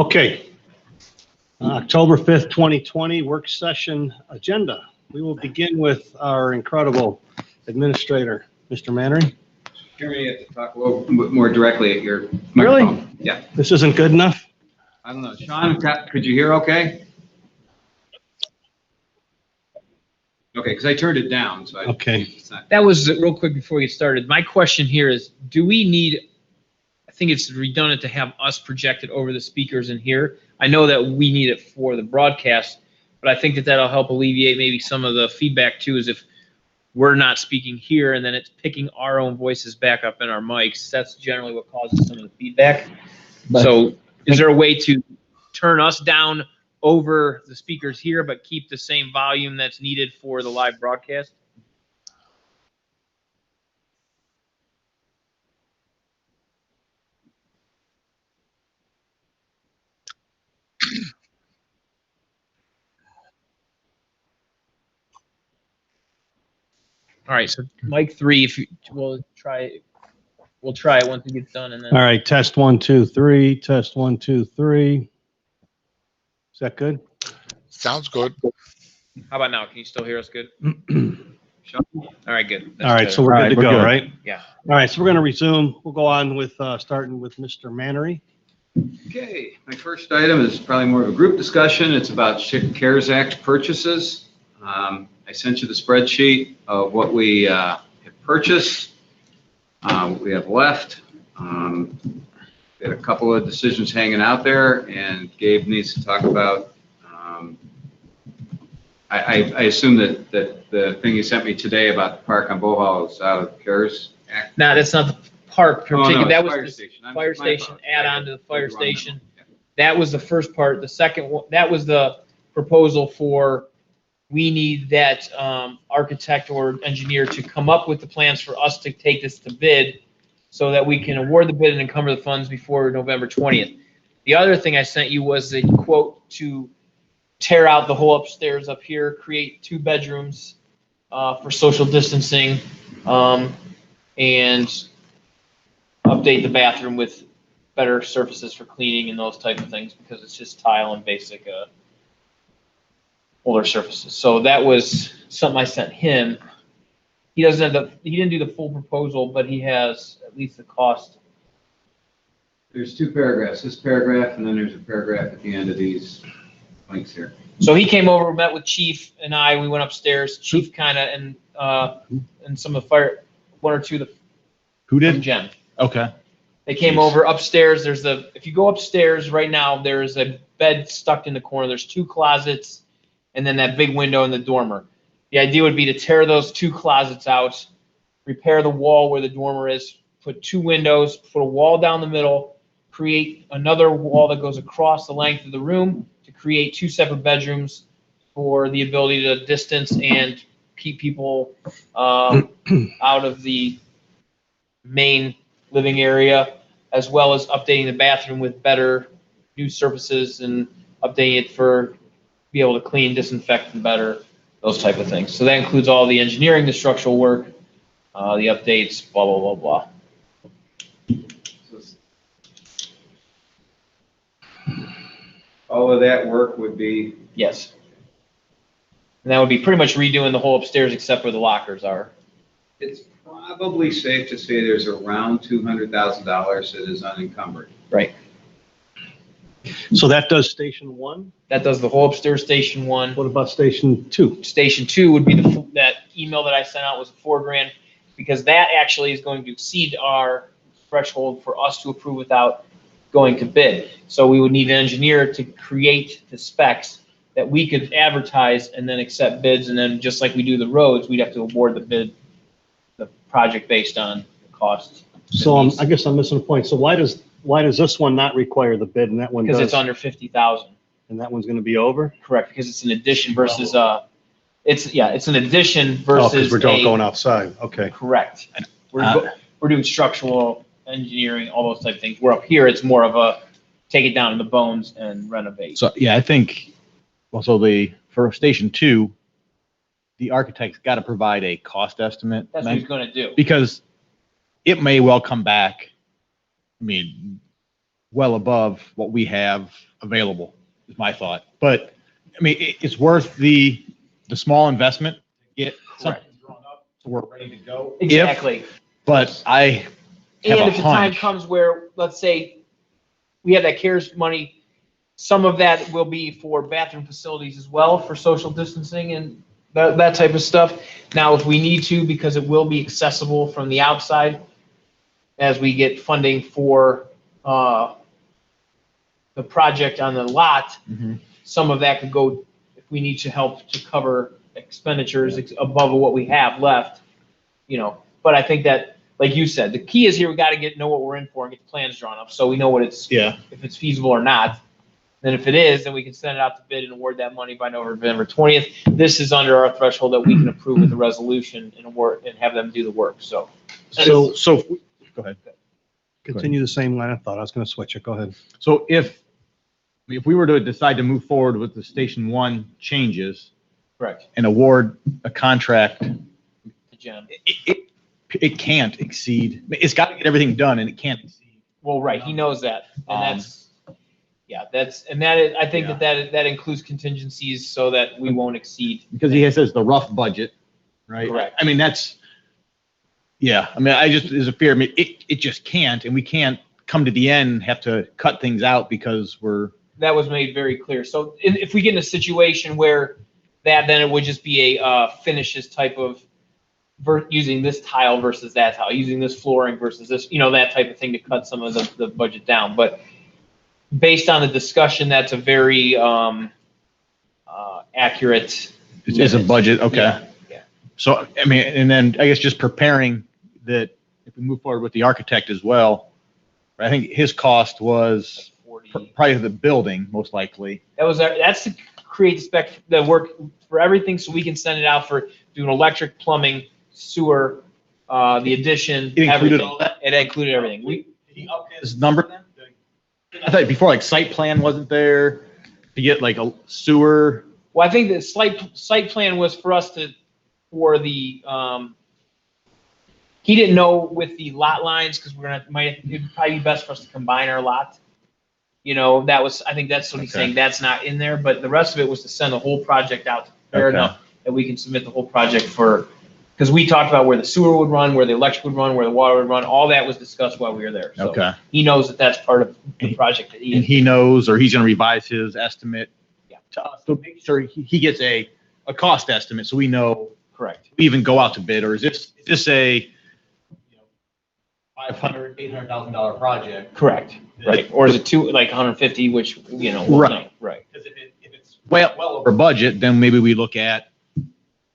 Okay. October 5th, 2020 work session agenda. We will begin with our incredible administrator, Mr. Mannery. Jeremy, you have to talk a little bit more directly at your microphone. Really? Yeah. This isn't good enough? I don't know. Sean, could you hear okay? Okay, because I turned it down. So Okay. That was real quick before we get started. My question here is, do we need, I think it's redundant to have us projected over the speakers in here. I know that we need it for the broadcast, but I think that that'll help alleviate maybe some of the feedback too, is if we're not speaking here and then it's picking our own voices back up in our mics. That's generally what causes some of the feedback. But So is there a way to turn us down over the speakers here, but keep the same volume that's needed for the live broadcast? All right, so mic 3, if you we'll try it once it gets done, and then All right. Test 1, 2, 3. Test 1, 2, 3. Is that good? sounds good. how about now? Can you still hear us good? Sean? All right, good. All right. So we're good to we're go, good. right? Yeah. All right. So we're going to resume. We'll go on with starting with Mr. Mannery. Okay, my first item is probably more of a group discussion. It's about CARES Act purchases. I sent you the spreadsheet of what we have purchased, we have left. We had a couple of decisions hanging out there, and Gabe needs to talk about. I assume that the thing you sent me today about the park on Bohol is out of the CARES Act. No, that's not the park particular. it's that was fire the station. fire My station fault. add-on to the fire Wrong station. memo. Yeah. That was the first part. The second one, that was the proposal for, we need that architect or engineer to come up with the plans for us to take this to bid so that we can award the bid and encumber the funds before November 20th. The other thing I sent you was a quote to tear out the whole upstairs up here, create 2 bedrooms for social distancing, and update the bathroom with better surfaces for cleaning and those type of things, because it's just tile and basic older surfaces. So that was something I sent him. He didn't do the full proposal, but he has at least the cost. There's 2 paragraphs, this paragraph, and then there's a paragraph at the end of these links here. So he came over, met with Chief and I, we went upstairs, Chief kinda, and some of the fire, 1 or 2 of the Who from did? Jen. Okay. They came over upstairs. If you go upstairs right now, there's a bed stuck in the corner. There's 2 closets and then that big window in the dormer. The idea would be to tear those 2 closets out, repair the wall where the dormer is, put 2 windows, put a wall down the middle, create another wall that goes across the length of the room to create 2 separate bedrooms for the ability to distance and keep people out of the main living area, as well as updating the bathroom with better new surfaces and updating it for be able to clean, disinfect them better, those type of things. So that includes all the engineering, the structural work, the updates, blah, blah, blah, blah. All of that work would be, Yes. And that would be pretty much redoing the whole upstairs except where the lockers are. it's probably safe to say there's around $200,000 that is unencumbered. Right. So that does Station 1. That does the whole upstairs Station 1. What about Station 2? Station 2 would be that email that I sent out was $4,000, because that actually is going to exceed our threshold for us to approve without going to bid. So we would need an engineer to create the specs that we could advertise and then accept bids, and then just like we do the roads, we'd have to award the bid, the project based on the costs. So I guess I'm missing a point. So why does this one not require the bid and that one does? Because it's under 50,000. And that one's going to be over? Correct, because it's an addition versus it's an addition Oh, versus because we're going outside. Okay. Correct. We're doing structural engineering, all those type of things. We're up here, it's more of a take it down to the bones and renovate. So, yeah, I think also for Station 2, the architect's got to provide a cost estimate. That's what he's gonna do. Because it may well come back. I mean, well above what we have available, is my thought. But, I mean, it's worth the small investment to get something drawn up so we're ready to go. Exactly. But I have And a if the time hunch. comes where, let's say, we have that CARES money, some of that will be for bathroom facilities as well, for social distancing and that type of stuff. Now, if we need to, because it will be accessible from the outside, as we get funding for the project on the lot, Mhm. some of that could go, if we need to help to cover expenditures above what we have left, you know. But I think that, like you said, the key is here, we got to know what we're in for and get the plans drawn up, so we know what it's, Yeah. if it's feasible or not. Then if it is, then we can send it out to bid and award that money by November 20th. This is under our threshold that we can approve with the resolution and award and have them do the work, so. So, go ahead. Continue the same line of thought. I was going to switch it. Go ahead. So if we were to decide to move forward with the Station 1 changes Correct. and award a contract, Jen. it can't exceed, it's got to get everything done and it can't exceed. Well, right, he knows that, and I think Yeah. that includes contingencies so that we won't exceed. Because he says the rough budget, right? Correct. I mean, that's, yeah, I mean, there's a fear, I mean, it just can't, and we can't come to the end and have to cut things out because That was made very clear. So if we get in a situation where then it would just be a finishes type of, using this tile versus that tile, using this flooring versus this, that type of thing to cut some of the budget down. But based on the discussion, that's a very accurate. it's a budget, okay. Yeah. So, I mean, and then I guess just preparing that if we move forward with the architect as well, I think his cost was 40. probably the building, most likely. That's to create the spec, the work for everything, so we can send it out for doing electric, plumbing, sewer, the addition. It included everything. all that? It included everything. Did he up his number then? I thought before, like, site plan wasn't there to get like a sewer. Well, I think the site plan was for us for the, he didn't know with the lot lines, because it'd probably be best for us to combine our lot. I think that's what he's Okay. saying, that's not in there, but the rest of it was to send the whole project out, fair Okay. enough, that we can submit the whole project because we talked about where the sewer would run, where the electric would run, where the water would run, all that was discussed while we were there. So Okay. he knows that that's part of the project that And he knows, or he's gonna revise his estimate. Yeah. To us, so make sure he gets a cost estimate, so we know, correct. we even go out to bid, or is this a $500,000, $800,000 project? Correct. Right. Or is it like 150, which, we'll Right. know. Right. Because if it's well over budget, then maybe we look at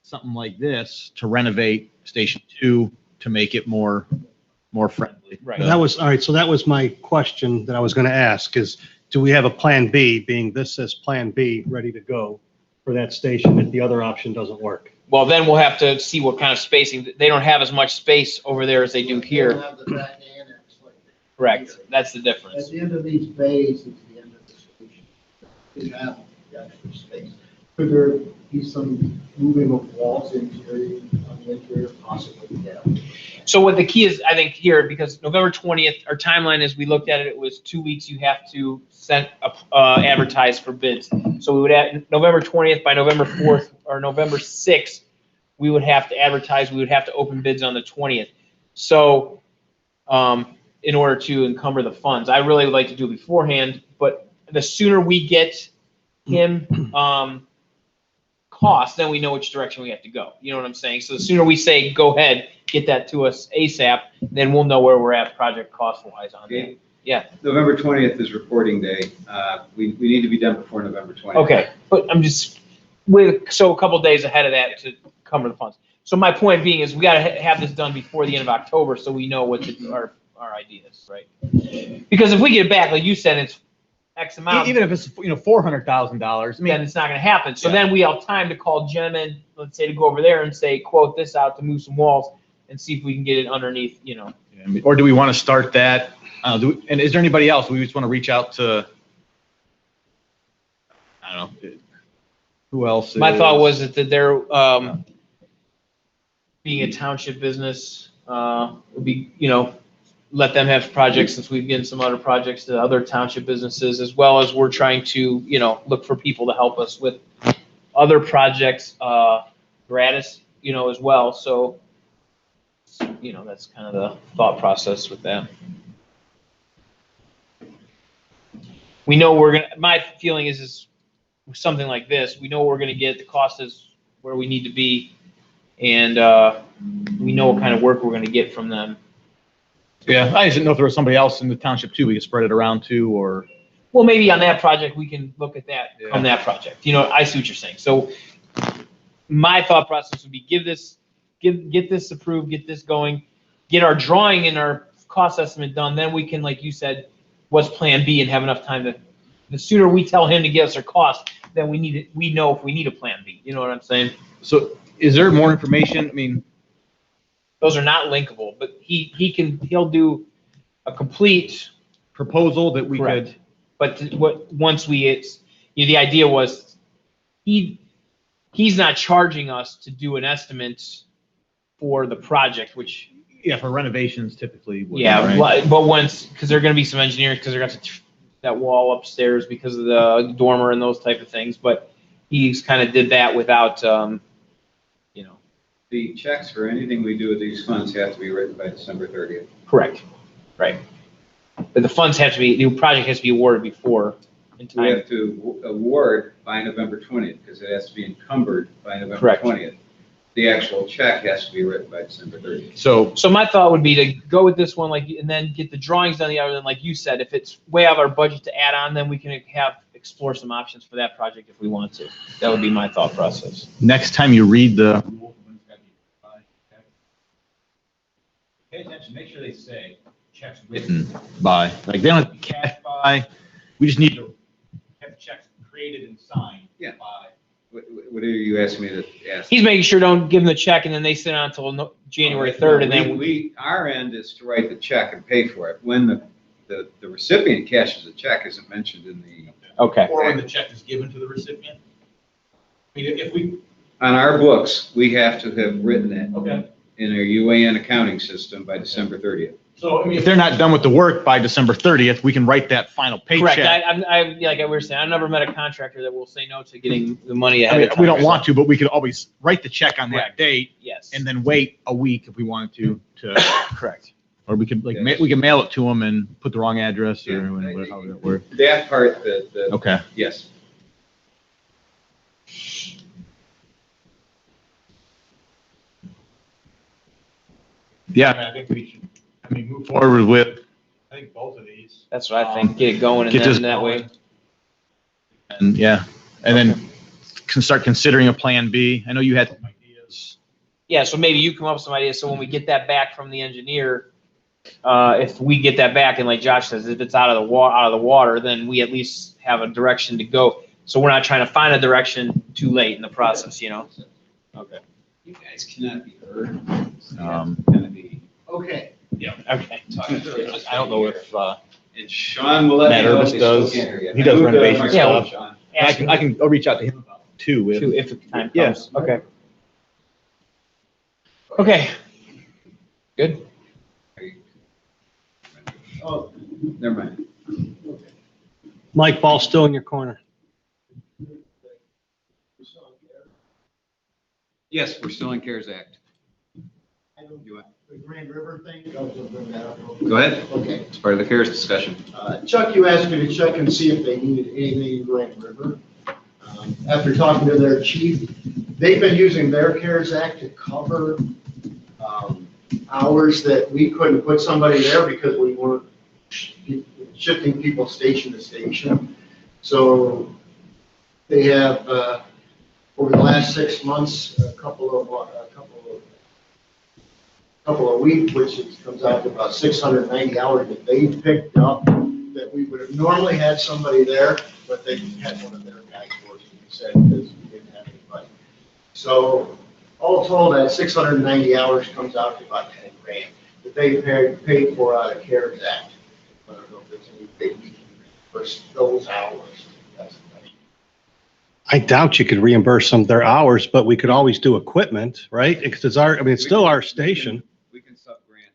something like this to renovate Station 2 to make it more friendly. Right. That was, all right, so that was my question that I was going to ask is, do we have a plan B, being this says plan B, ready to go for that station if the other option doesn't work? Well, then we'll have to see what kind of spacing. They don't have as much space over there as they do They here. don't have the back annex like that. Correct. That's the At difference. the end of these bays is the end of the station. You have the actual space. Could there be some moving of walls interior, on the interior, possibly? Yeah. So what the key is, I think here, because November 20th, our timeline is, we looked at it, it was 2 weeks you have to advertise for bids. So we would add November 20th, by November 4th or November 6th, we would have to advertise, we would have to open bids on the 20th. So, in order to encumber the funds, I really would like to do it beforehand, but the sooner we get him, cost, then we know which direction we have to go. You know what I'm saying? So the sooner we say, go ahead, get that to us ASAP, then we'll know where we're at project cost wise on that. Okay. Yeah. November 20th is reporting day. We need to be done before November 20th. Okay, but I'm just, so a couple days ahead of that to cover the funds. So my point being is we gotta have this done before the end of October, so we know what our idea is, right? Because if we get it back, like you said, it's X amount. Even if it's, $400,000, I Then mean, it's not gonna happen. So Yeah. then we have time to call Jim and, let's say, to go over there and say, quote this out to move some walls and see if we can get it underneath, or do we want to start that? And is there anybody else? We just want to reach out to, I don't know, who else? My thought was that they're, being a township business, would be, let them have projects since we've given some other projects to other township businesses, as well as we're trying to, look for people to help us with other projects, gratis, as well. So, that's kind of the thought process with that. We know my feeling is something like this, we know we're gonna get, the cost is where we need to be, and, we know what kind of work we're gonna get from them. Yeah, I just didn't know if there was somebody else in the township too, we could spread it around to, or. Well, maybe on that project, we can look at that on that project. I see what you're saying. So my thought process would be get this approved, get this going, get our drawing and our cost estimate done. Then we can, like you said, what's plan B, and have enough time the sooner we tell him to get us our cost, then we know if we need a plan B. You know what I'm saying? So is there more information? I mean, Those are not linkable, but he'll do a complete. proposal that we Correct. could, But once the idea was he's not charging us to do an estimate for the project, which, yeah, for renovations typically. would, yeah, right? but because there are going to be some engineering, because they're going to that wall upstairs because of the dormer and those type of things, but he's kind of did that without, The checks for anything we do with these funds have to be written by December 30th. correct, right. But the funds the project has to be awarded before in We time. have to award by November 20th because it has to be encumbered by November Correct. 20th. The actual check has to be written by December 30th. So my thought would be to go with this one, and then get the drawings done the other, than like you said, if it's way out of our budget to add on, then we can explore some options for that project if we want to. That would be my thought process. Next time you read the. Pay attention, make sure they say checks written by, like they don't have cash by, we just need to have the checks created and signed. Yeah. By. What are you asking me to ask? He's making sure don't give them the check and then they sit on until January 3rd, and then Our end is to write the check and pay for it. When the recipient cashes the check isn't mentioned in the, okay. Or when the check is given to the recipient. I mean, if we. on our books, we have to have written it Okay. in our UAN accounting system by December 30th. So, I mean, if they're not done with the work by December 30th, we can write that final Correct. paycheck. Like we were saying, I've never met a contractor that will say no to getting the money I ahead mean, of time. we don't want to, but we could always write the check on that Correct. date Yes. and then wait a week if we wanted to, Correct. or we could we can mail it to them and put the wrong address or whatever, how that works. That part, Okay. yes. Yeah, I think we should, move forward with, I think both of these. That's what I think. Get it going, and Get then this that way. going. And yeah, and then can start considering a plan B. I know you had some ideas. Yeah, so maybe you come up with some ideas, so when we get that back from the engineer, if we get that back, and like Josh says, if it's out of the water, then we at least have a direction to go. So we're not trying to find a direction too late in the process, Okay. You guys cannot be heard. Um, Okay. Okay. I don't know if, And Sean will let Matt me know if Urbis they still does. can't hear you. He does I moved the renovation microphone, stuff. Sean. I'll reach out to him about it too. If the time Yeah. comes. Okay. Okay. Good. Oh, Never mind. okay. Mike, ball still in your corner. Yes, we're still in CARES Act. I don't- You want- The Grand River thing, I was gonna bring that up real quick. Go ahead. Okay. It's part of the CARES discussion. Chuck, you asked me to check and see if they needed anything in Grand River. After talking to their chief, they've been using their CARES Act to cover hours that we couldn't put somebody there because we weren't shifting people station to station. So they have, over the last 6 months, a couple of weeks, which comes out to about 690 hours that they picked up, that we would have normally had somebody there, but they had one of their guys working, said, because we didn't have anybody. So all told, that 690 hours comes out to about 10 grand that they paid for out of CARES Act. I don't know if there's any big for those hours. That's the question. I doubt you could reimburse them their hours, but we could always do equipment, right? Because it's still our station. We can sub-grant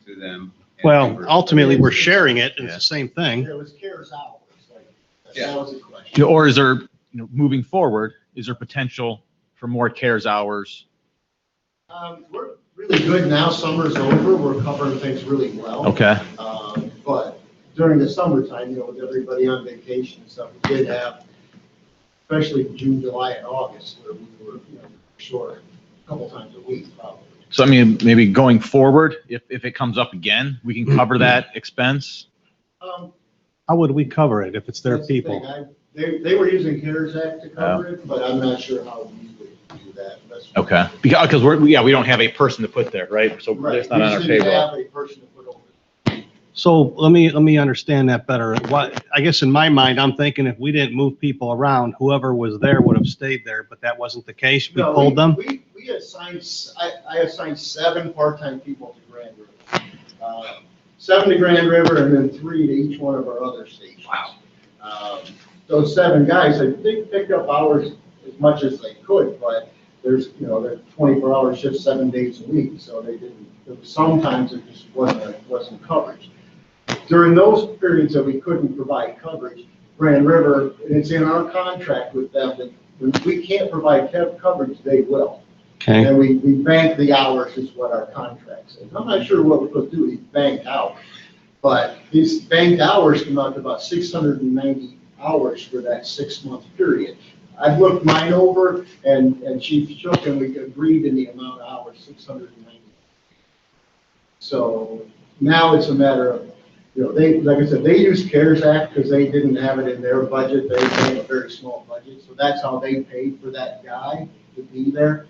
to them, Well, ultimately, we're sharing it, and it's the same thing. It was CARES hours, like, Yeah. that was the question. Or is there, moving forward, is there potential for more CARES hours? We're really good now, summer's over, we're covering things really well. Okay. But during the summertime, with everybody on vacation and stuff, we did have, especially June, July, and August, where we were, short a couple times a week, probably. So I mean, maybe going forward, if it comes up again, we can cover that expense? How would we cover it if it's their That's the thing. people? They were using CARES Act to cover it, but I'm not sure how we would do that. Okay, because we don't have a person to put there, right? So Right. it's not on our We shouldn't payroll. have a person to put over. So let me understand that better. I guess in my mind, I'm thinking if we didn't move people around, whoever was there would have stayed there, but that wasn't the case. We No, pulled them. We assigned, I assigned 7 part-time people to Grand River. 7 to Grand River and then 3 to each one of our other stations. Wow. Those 7 guys, they picked up hours as much as they could, but they're 24-hour shifts 7 days a week, so they didn't, sometimes it just wasn't coverage. During those periods that we couldn't provide coverage, Grand River, and it's in our contract with them that when we can't provide coverage, they will. Okay. And we bank the hours is what our contract says. I'm not sure what we're supposed to do with these banked hours, but these banked hours come out to about 690 hours for that 6-month period. I've looked mine over, and Chief Shook, and we agreed in the amount of hours, 690. So now it's a matter of, they, like I said, they use CARES Act because they didn't have it in their budget. They have a very small budget, so that's how they paid for that guy to be there.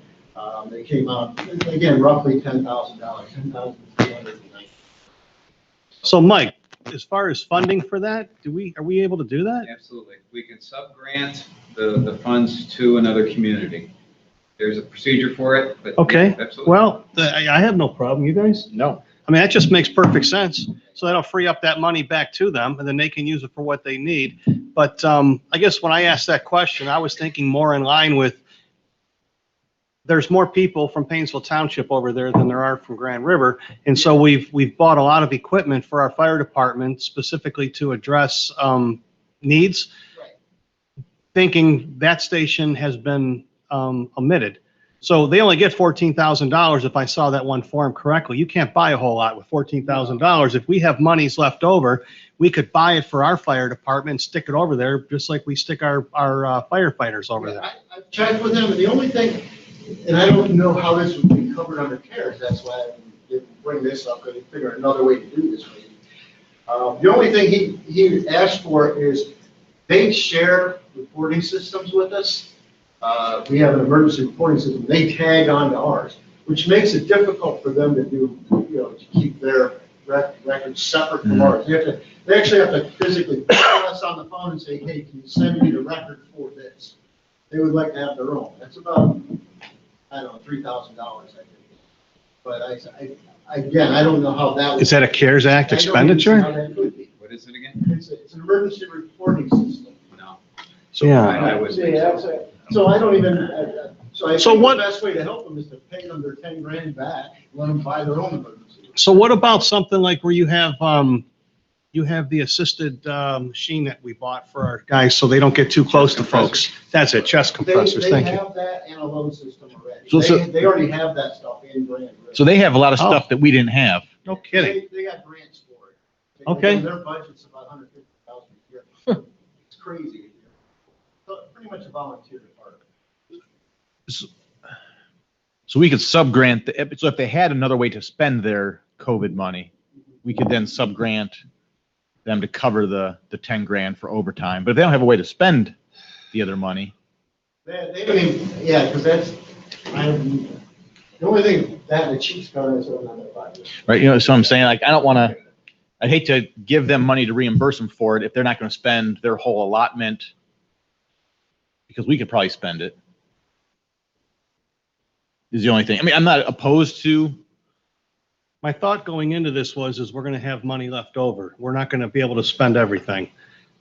They came out, again, roughly $10,000, $10,390. So Mike, as far as funding for that, are we able to do that? Absolutely. We can sub-grant the funds to another community. There's a procedure for it, but. Okay, yeah, absolutely. well, I have no problem. You guys? No. I mean, that just makes perfect sense. So that'll free up that money back to them, and then they can use it for what they need. But I guess when I asked that question, I was thinking more in line with, there's more people from Painesville Township over there than there are from Grand River. And so we've bought a lot of equipment for our fire department specifically to address needs, Right. thinking that station has been omitted. So they only get $14,000 if I saw that one form correctly. You can't buy a whole lot with $14,000. If we have monies left over, we could buy it for our fire department and stick it over there, just like we stick our firefighters over there. I've checked with them, and the only thing, and I don't know how this would be covered under CARES, that's why I didn't bring this up, because I figure another way to do this maybe. The only thing he asked for is they share reporting systems with us. We have an emergency reporting system. They tag onto ours, which makes it difficult for them to do, to keep their records separate from ours. They actually have to physically call us on the phone and say, hey, can you send me the record for this? They would like to have their own. That's about, I don't know, $3,000, I think. But again, I don't know how that would. Is that a CARES Act I don't even see expenditure? how that could be. What is it again? It's an emergency reporting system. No. Yeah. I would think so. So I don't even, so I So think what- the best way to help them is to pay them their 10 grand back, let them buy their own emergency. So what about something like where you have the assisted machine that we bought for our guys so they don't get too close to folks? That's it, chest compressors, They thank you. have that and a load system already. So- They already have that stuff in Grand River. So they have a lot of Oh. stuff that we didn't have. No kidding. They got grants for it. Okay. Their budget's about $150,000 a year. It's crazy. So pretty much a volunteer department. So we could sub-grant, so if they had another way to spend their COVID money, we could then sub-grant them to cover the 10 grand for overtime. But if they don't have a way to spend the other money, They don't even, yeah, because the only thing that and the chief's cover is on their budget. right? So I'm saying, like, I'd hate to give them money to reimburse them for it if they're not going to spend their whole allotment, because we could probably spend it. Is the only thing. I mean, I'm not opposed to. My thought going into this is we're going to have money left over. We're not going to be able to spend everything.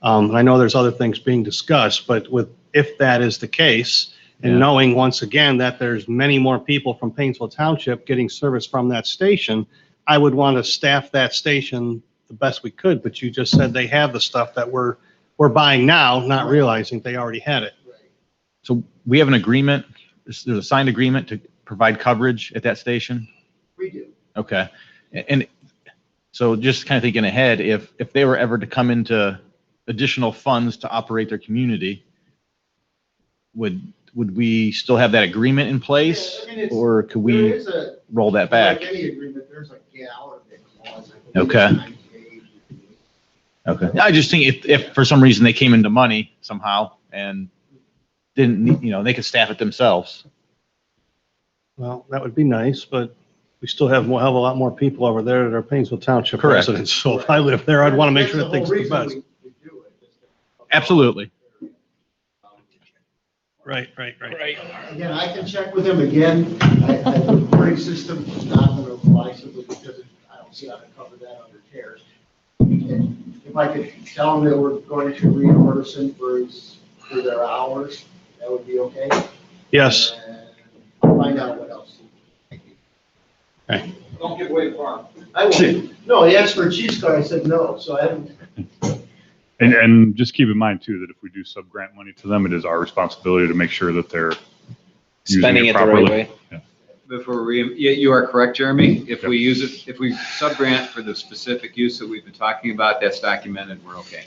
I know there's other things being discussed, but if that is the case, and Yeah. knowing once again that there's many more people from Painesville Township getting service from that station, I would want to staff that station the best we could, but you just said they have the stuff that we're buying now, not realizing they already had it. Right. So we have an agreement, there's a signed agreement to provide coverage at that station? We do. Okay. And so just kind of thinking ahead, if they were ever to come into additional funds to operate their community, would we still have that agreement in place? Yeah, I mean, it's- Or could There we is a, roll that back? like any agreement, there's a gallon clause. I believe Okay. it's 90 days. Okay. I just think if for some reason they came into money somehow and didn't need, they could staff it themselves. Well, that would be nice, but we still have a hell of a lot more people over there that are Painesville Township Correct. residents. So if I live there, I'd want to make sure that things are the That's the whole best. reason we do it, is to- Absolutely. Right. Right. Again, I can check with him again. The reporting system is not going to apply simply because I don't see how to cover that under CARES. If I could tell him that we're going to reimburse him for their hours, that would be okay. Yes. And I'll find out what else. Don't give away the farm. I won't. No, he asked for a cheese card. I said no, so I haven't. And just keep in mind too, that if we do sub-grant money to them, it is our responsibility to make sure that they're using Spending it the right properly. way. Before you are correct, Jeremy. If we use it, if we sub-grant for the specific use that we've been talking about, that's documented, we're okay.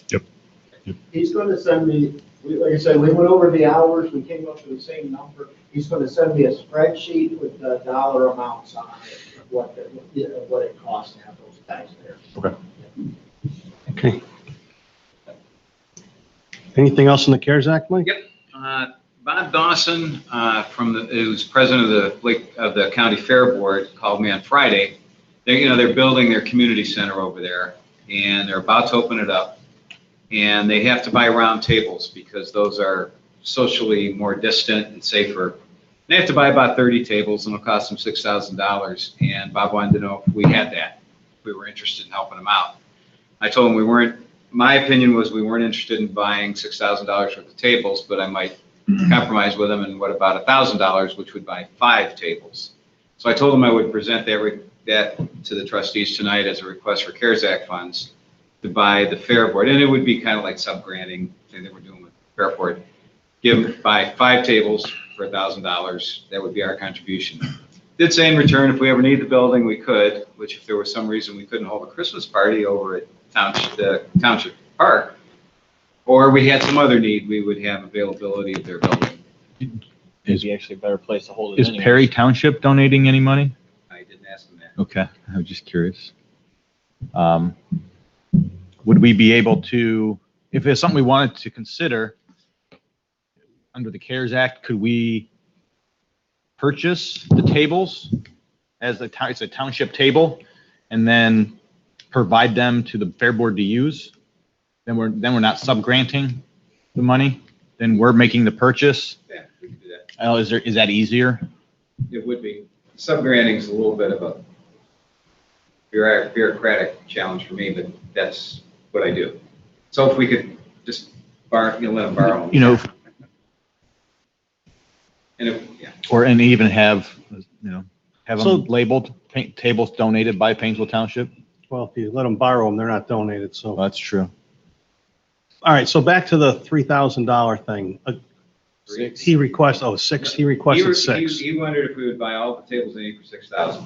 He's going to send me, like I said, we went over the hours, we came up with the same number. He's going to send me a spreadsheet with the dollar amounts on it, of what it costs to have those guys there. Okay. Anything else in the CARES Act, Mike? Yep. Bob Dawson, who's president of the county fair board, called me on Friday. They're building their community center over there, and they're about to open it up. And they have to buy round tables because those are socially more distant and safer. They have to buy about 30 tables, and it'll cost them $6,000. And Bob wanted to know if we had that, if we were interested in helping them out. I told him we weren't. My opinion was we weren't interested in buying $6,000 worth of tables, but I might compromise with them. And what about $1,000, which would buy 5 tables? So I told him I would present that to the trustees tonight as a request for CARES Act funds to buy the fair board, and it would be kind of like sub-granting thing that we're doing with fair board. Buy 5 tables for $1,000. That would be our contribution. Did say in return, if we ever need the building, we could. Which, if there was some reason we couldn't hold a Christmas party over at the Township Park, or we had some other need, we would have availability of their building. It'd be actually a better place to hold it. Is anyway. Perry Township donating any money? I didn't ask them that. Okay, I was just curious. Would we be able to, if there's something we wanted to consider under the CARES Act, could we purchase the tables as it's a township table and then provide them to the fair board to use? Then we're not sub-granting the money, then we're making the purchase. Yeah, we could do that. Oh, is that easier? It would be. Sub-granting is a little bit of a bureaucratic challenge for me, but that's what I do. So if we could just let them borrow them. And And even have So- them labeled, tables donated by Painesville Township? Well, if you let them borrow them, they're not donated, so. Well, that's true. All right, so back to the $3,000 thing. 6. He requested, 6, he requested 6. He wondered if we would buy all the tables they need for $6,000.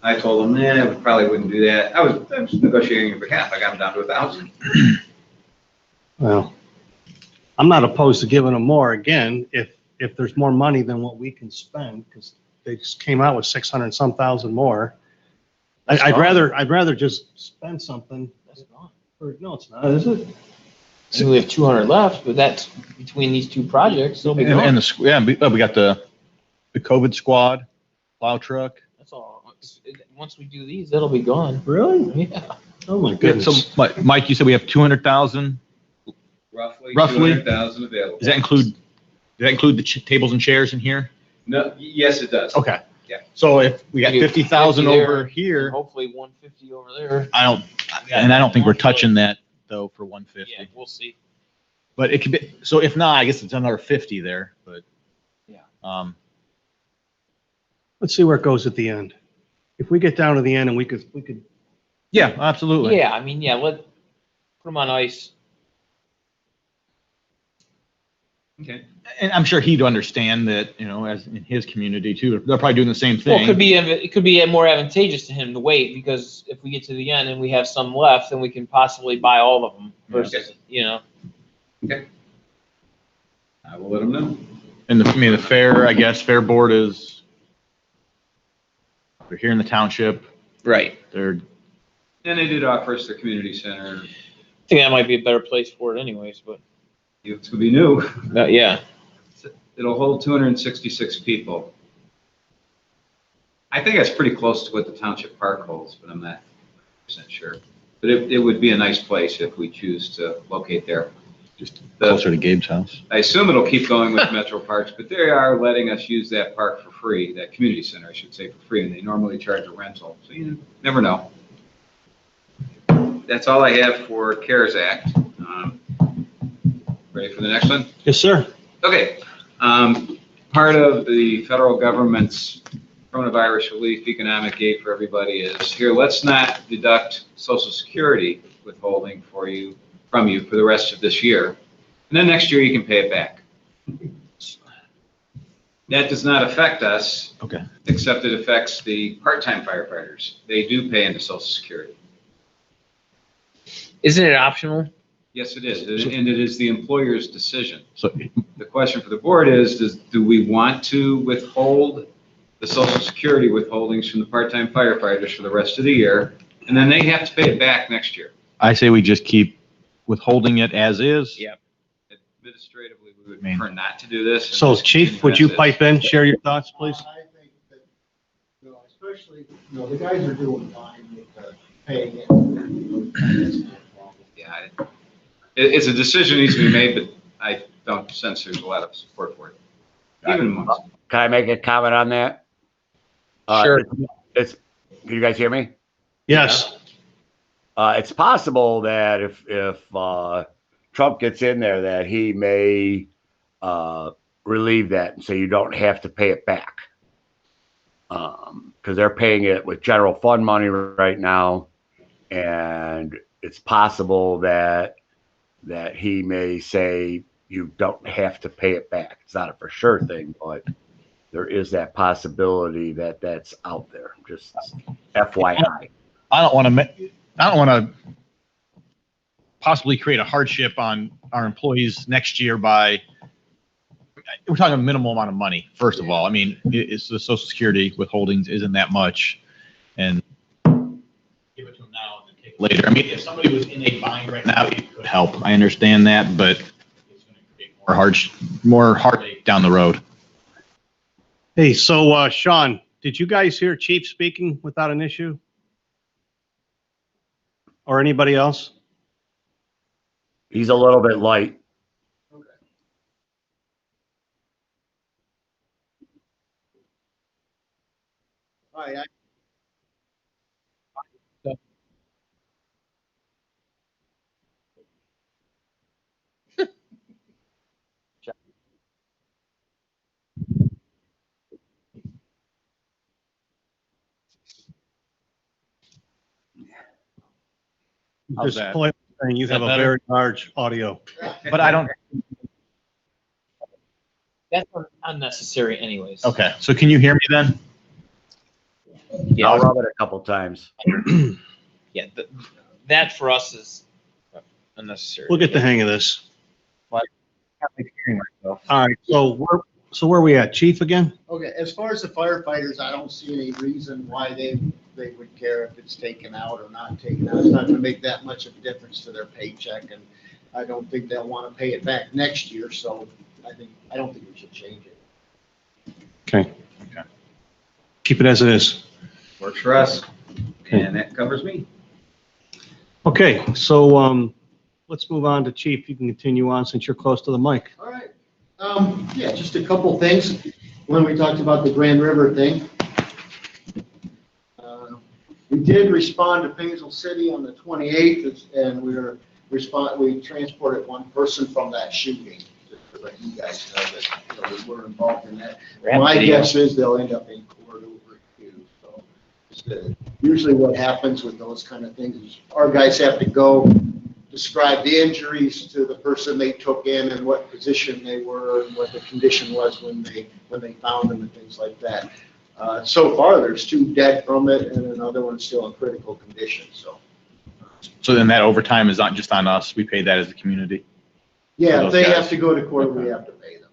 I told him, we probably wouldn't do that. I was negotiating on behalf. I got them down to $1,000. Well, I'm not opposed to giving them more again, if there's more money than what we can spend, because they just came out with 600 and some thousand more. That's I'd gone. rather just spend something. That's gone. No, it's not, is it? So we have 200 left, but that's between these 2 projects. They'll be And gone. we got the COVID squad, plow truck. That's all. Once we do these, that'll be gone. Really? Yeah. Oh, my So, goodness. Mike, you said we have 200,000. Roughly Roughly? 200,000 available. Does that include the tables and chairs in here? No, yes, it does. Okay. Yeah. So if we got We do 50,000 50 there, over And here, hopefully 150 over there. I don't think we're touching that though for 150. Yeah, we'll see. But it could be, so if not, I guess it's another 50 there, but. Yeah. Let's see where it goes at the end. if we get down to the end and we could, Yeah, absolutely. Yeah, I mean, yeah, put them on ice. Okay. And I'm sure he'd understand that, as in his community too, they're probably doing the same Well, thing. it could be more advantageous to him to wait, because if we get to the end and we have some left, then we can possibly buy all of them versus, I will let them know. And the fair board is, they're here in the township, Right. they're, And they did offer us their community center. I think that might be a better place for it anyways, but, It's gonna be new. yeah. It'll hold 266 people. I think that's pretty close to what the township park holds, but I'm not percent sure. But it would be a nice place if we choose to locate there. just closer to Gabe's house. I assume it'll keep going with Metro Parks, but they are letting us use that park for free, that community center, I should say, for free, and they normally charge a rental, so you never know. That's all I have for CARES Act. Ready for the next one? yes, sir. Okay. Part of the federal government's coronavirus relief economic aid for everybody is here. Let's not deduct Social Security withholding from you for the rest of this year. And then next year you can pay it back. That does not affect us. Okay. Except it affects the part-time firefighters. They do pay into Social Security. Isn't it optional? Yes, it is. And it is the employer's decision. So, The question for the board is, do we want to withhold the Social Security withholdings from the part-time firefighters for the rest of the year? And then they have to pay it back next year. I say we just keep withholding it as is. Yeah. Administratively, we would prefer not to do this. and So just Chief, continue would as you is. pipe in, share your thoughts, please? I think that, especially, the guys are doing fine with paying it. Yeah, it's a decision needs to be made, but I don't sense there's a lot of support for it. Even amongst. Can I make a comment on that? Sure. Can you guys hear me? Yes. It's possible that if Trump gets in there, that he may relieve that, and so you don't have to pay it back. Because they're paying it with general fund money right now, and it's possible that he may say you don't have to pay it back. It's not a for sure thing, but there is that possibility that that's out there. Just FYI. I don't want to possibly create a hardship on our employees next year by, we're talking a minimal amount of money, first of all. I mean, it's the Social Security withholdings isn't that much, and give it to them now and then take it later. I mean, if somebody was in a bind right now, it could help. I understand that, but it's going to create more heartache down the road. Hey, so Sean, did you guys hear Chief speaking without an issue? Or anybody else? He's a little bit light. Hi, How's Just that? play, and you Is have that a better? very large audio. But I don't. That's unnecessary anyways. Okay, so can you hear me then? Yeah. I'll rub it a couple times. Yeah, that for us is unnecessary. We'll get the hang of this. All All right, so where are we at? Chief again? Okay, as far as the firefighters, I don't see any reason why they would care if it's taken out or not taken out. It's not gonna make that much of a difference to their paycheck, and I don't think they'll wanna pay it back next year, so I don't think we should change it. Okay. Keep it as it is. Works for us. And that covers me. Okay, so let's move on to Chief. You can continue on since you're close to the mic. All right. Yeah, just a couple things. When we talked about the Grand River thing, we did respond to Painesville City on the 28th, and we transported one person from that shooting. Just to let you guys know that we were involved in that. My guess is they'll end up in court over it too. So Usually what happens with those kind of things is our guys have to go describe the injuries to the person they took in and what position they were and what the condition was when they found them and things like that. So far, there's 2 dead from it and another one still in critical condition, so. So then that overtime is not just on us, we pay that as a community? Yeah, those if they guys. have to go to court, we have to pay them.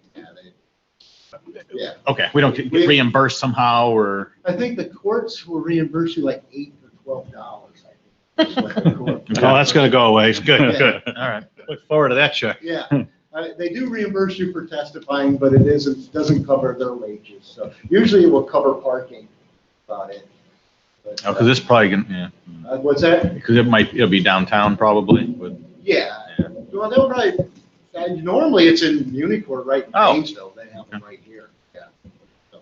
Yeah. Okay, we don't get reimbursed somehow, or? I think the courts will reimburse you like $8 or $12, I think. Oh, that's gonna go away. It's good, Yeah. good. All right. Look forward to that check. Yeah, they do reimburse you for testifying, but it doesn't cover their wages. So usually it will cover parking, about it. But, Oh, because it's probably gonna, what's that? because it'll be downtown probably with. Yeah, well, they'll probably, normally it's in Unicourt, right in Oh. Painesville. They have them right here, yeah. So,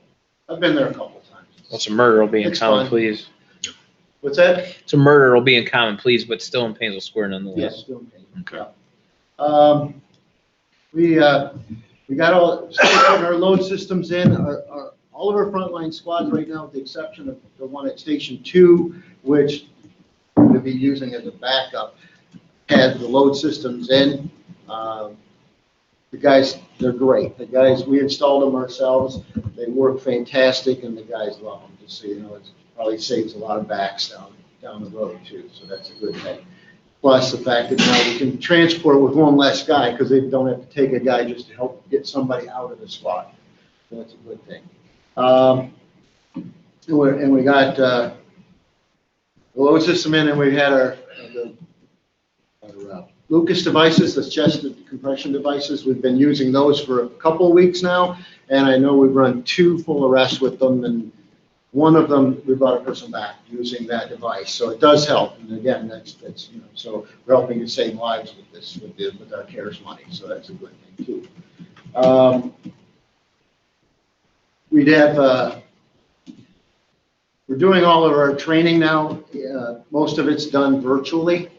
I've been there a couple times. It's a murder will be in It's common fun. pleas. What's that? It's a murder will be in common pleas, but still in Painesville Square Yes, nonetheless. still in Painesville. Okay. Yeah. We got started putting our load systems in. All of our frontline squads right now, with the exception of the one at Station 2, which we'll be using as a backup, had the load systems in. The guys, they're great. The guys, we installed them ourselves. They work fantastic, and the guys love them. Just so you know, it probably saves a lot of backs down the road too. So that's a good thing. Plus the fact that now we can transport with one less guy because they don't have to take a guy just to help get somebody out of the spot. So that's a good thing. And we got the load system in, and we had our Lucas devices, the chest compression devices. We've been using those for a couple of weeks now, and I know we've run 2 full arrests with them, and one of them, we brought a person back using that device. So it does help. And again, that's so we're helping to save lives with this, with our CARES money. So that's a good thing too. We'd have, we're doing all of our training now. Most of it's done virtually.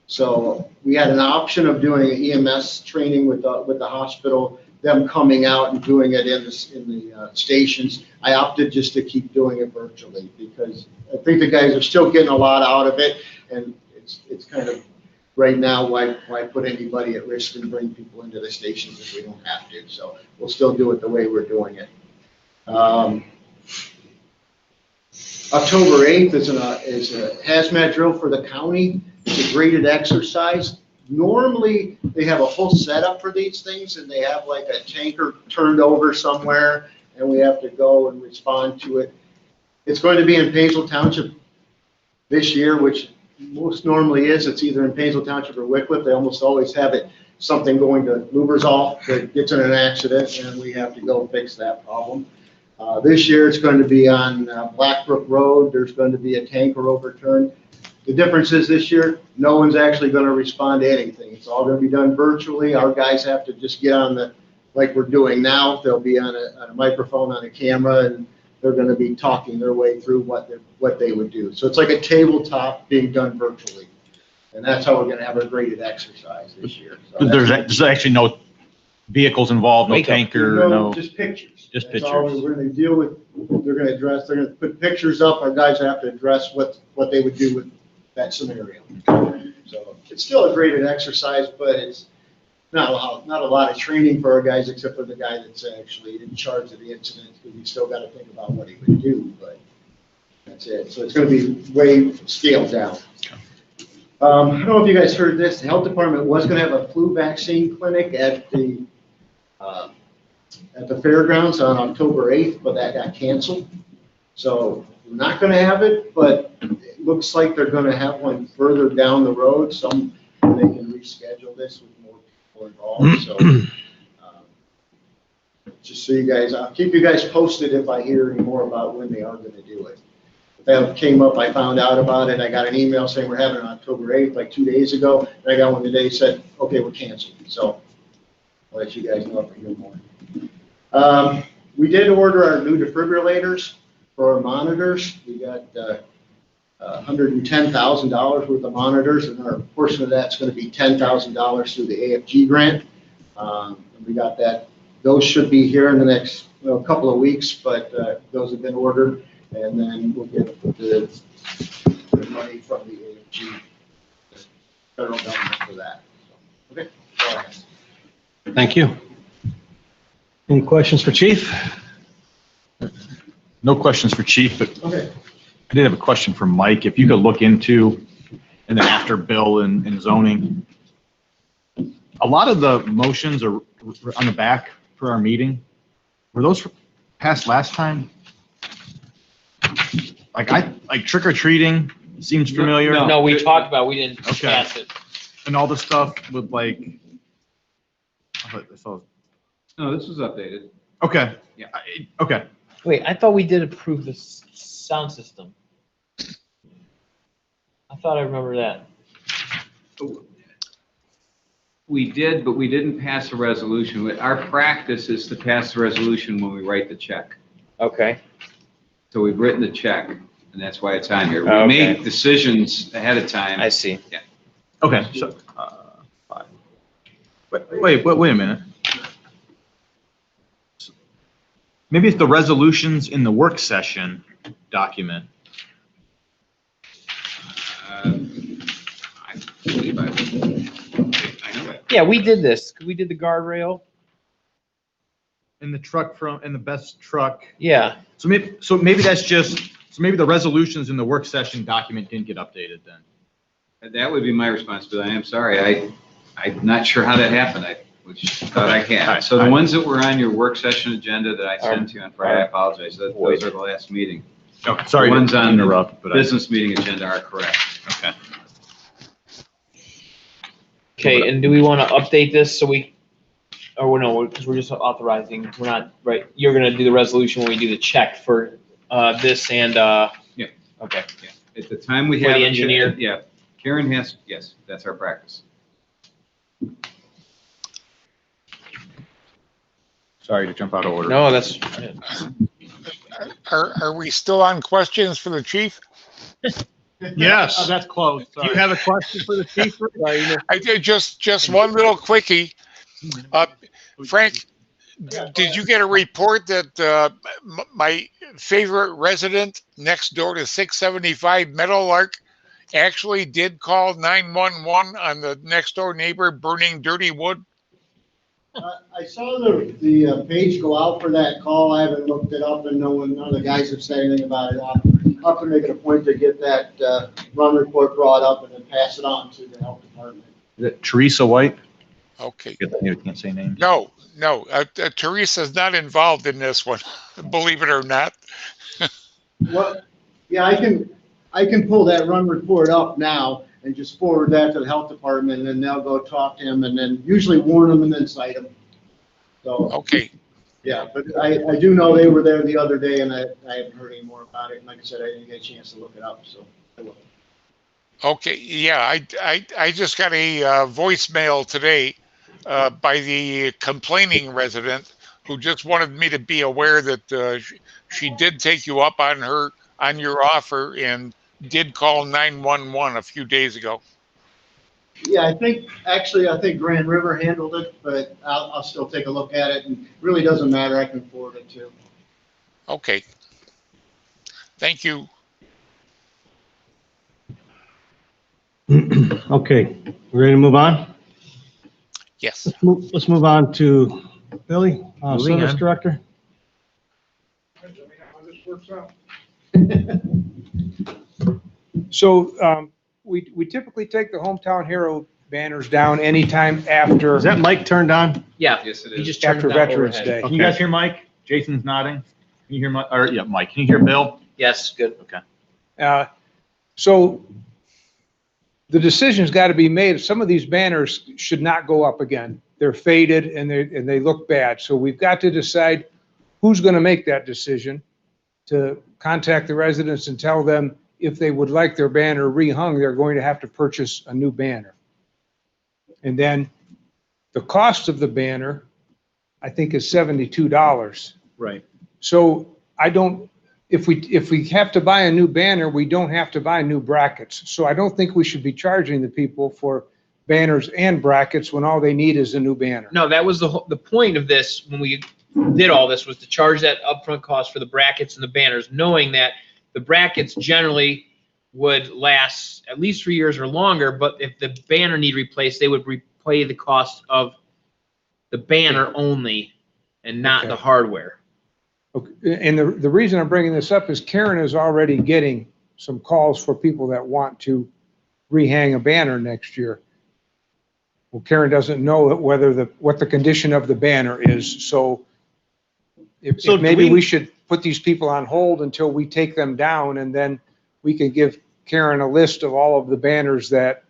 So we had an option of doing an EMS training with the hospital, them coming out and doing it in the stations. I opted just to keep doing it virtually because I think the guys are still getting a lot out of it, and it's kind of right now why put anybody at risk and bring people into the stations if we don't have to. So we'll still do it the way we're doing it. October 8th is a hazmat drill for the county. It's a graded exercise. Normally, they have a whole setup for these things, and they have like a tanker turned over somewhere, and we have to go and respond to it. It's going to be in Painesville Township this year, which most normally is. It's either in Painesville Township or Wickliffe. They almost always have it, something going to Luberzall that gets in an accident, and we have to go fix that problem. This year, it's going to be on Blackbrook Road. There's going to be a tanker overturned. The difference is this year, no one's actually going to respond to anything. It's all going to be done virtually. Our guys have to just get on like we're doing now. They'll be on a microphone, on a camera, and they're going to be talking their way through what they would do. So it's like a tabletop being done virtually. And that's how we're going to have our graded exercise this year. So There's actually no vehicles involved, no tanker, no. Just pictures. Just That's all pictures. we're going to deal with. They're going to address, they're going to put pictures up. Our guys have to address what they would do with that scenario. So it's still a graded exercise, but it's not a lot of training for our guys except for the guy that's actually in charge of the incident, because you still got to think about what he would do, but that's it. So it's going to be way scaled down. I don't know if you guys heard this. The health department was going to have a flu vaccine clinic at the fairgrounds on October 8th, but that got canceled. So we're not going to have it, but it looks like they're going to have one further down the road. They can reschedule this with more people involved. So just so you guys, I'll keep you guys posted if I hear any more about when they are going to do it. That came up, I found out about it. I got an email saying we're having it on October 8th, like 2 days ago. And I got one today that said, okay, we're canceled. So I'll let you guys know if I hear more. We did order our new defibrillators for our monitors. We got $110,000 worth of monitors, and our portion of that's going to be $10,000 through the AFG grant. We got that. Those should be here in the next couple of weeks, but those have been ordered. And then we'll get the money from the AG, the federal government for that. So, okay. All right. Thank you. Any questions for Chief? No questions for Chief, but Okay. I did have a question for Mike. If you could look into, and then after Bill and zoning, a lot of the motions are on the back for our meeting. Were those passed last time? Like trick or treating seems familiar. No. No, we talked about, we didn't Okay. pass it. And all the stuff with like, No, this was updated. okay. Yeah. Okay. Wait, I thought we did approve the sound system. I thought I remember that. We did, but we didn't pass a resolution. Our practice is to pass the resolution when we write the check. Okay. So we've written the check, and that's why it's on here. We Okay. make decisions ahead of time. I see. Okay. So, fine. Wait a minute. Maybe it's the resolutions in the work session document. I believe I know it. Yeah, we did this. We did the guardrail. In the in the best truck. Yeah. So maybe that's just, maybe the resolutions in the work session document didn't get updated then. That would be my responsibility. I am sorry. I'm not sure how that happened. I thought I had. So the ones that were on your work session agenda that I sent to you on Friday, I apologize. Those are the last meeting. Okay, sorry The ones to on interrupt, but business meeting agenda are correct. Okay. Okay, and do we want to update this so or no, because we're just authorizing, we're not, right, you're gonna do the resolution when we do the check for, this and, Yeah. Okay. Yeah. At the time we For have. the a check- engineer? Yeah. Karen has, yes, that's our practice. Sorry to jump out of order. No, that's, Are we still on questions for the chief? Yes. That's close. Do you have a question for the Chief? I did just one little quickie. Frank, did you get a report that my favorite resident next door to 675 Meadowlark actually did call 911 on the next door neighbor burning dirty wood? I saw the page go out for that call. I haven't looked it up, and none of the guys have said anything about it. I'll have to make it a point to get that run report brought up and then pass it on to the health department. Is it Teresa White? Okay. You can't say names. No, Teresa's not involved in this one, believe it or not. Well, yeah, I can pull that run report up now and just forward that to the health department, and then they'll go talk to him, and then usually warn them and then cite them. So, Okay, yeah, but I do know they were there the other day, and I haven't heard any more about it. And like I said, I didn't get a chance to look it up, so I will. okay, yeah, I just got a voicemail today by the complaining resident who just wanted me to be aware that she did take you up on your offer and did call 911 a few days ago. Yeah, I think Grand River handled it, but I'll still take a look at it, and it really doesn't matter. I can forward it too. Okay. Thank you. Okay, we ready to move on? Yes. Let's move on to Billy, Moving Service on. Director. So we typically take the Hometown Hero banners down anytime after, Is that mic turned on? yeah. Yes, it He is. just turned after that Veterans overhead. Day. Can you guys hear Mike? Jason's nodding. Can you hear Mike? Or yeah, Mike. Can you hear Bill? Yes, good. Okay. So the decision's got to be made. Some of these banners should not go up again. They're faded and they look bad. So we've got to decide who's going to make that decision, to contact the residents and tell them if they would like their banner rehung, they're going to have to purchase a new banner. And then the cost of the banner, I think, is $72. Right. So if we have to buy a new banner, we don't have to buy new brackets. So I don't think we should be charging the people for banners and brackets when all they need is a new banner. No, that was the point of this when we did all this was to charge that upfront cost for the brackets and the banners, knowing that the brackets generally would last at least 3 years or longer, but if the banner need replaced, they would repay the cost of the banner only and not Okay. the hardware. Okay. And the reason I'm bringing this up is Karen is already getting some calls for people that want to rehang a banner next year. Well, Karen doesn't know whether what the condition of the banner is, so if So do maybe we- we should put these people on hold until we take them down, and then we can give Karen a list of all of the banners that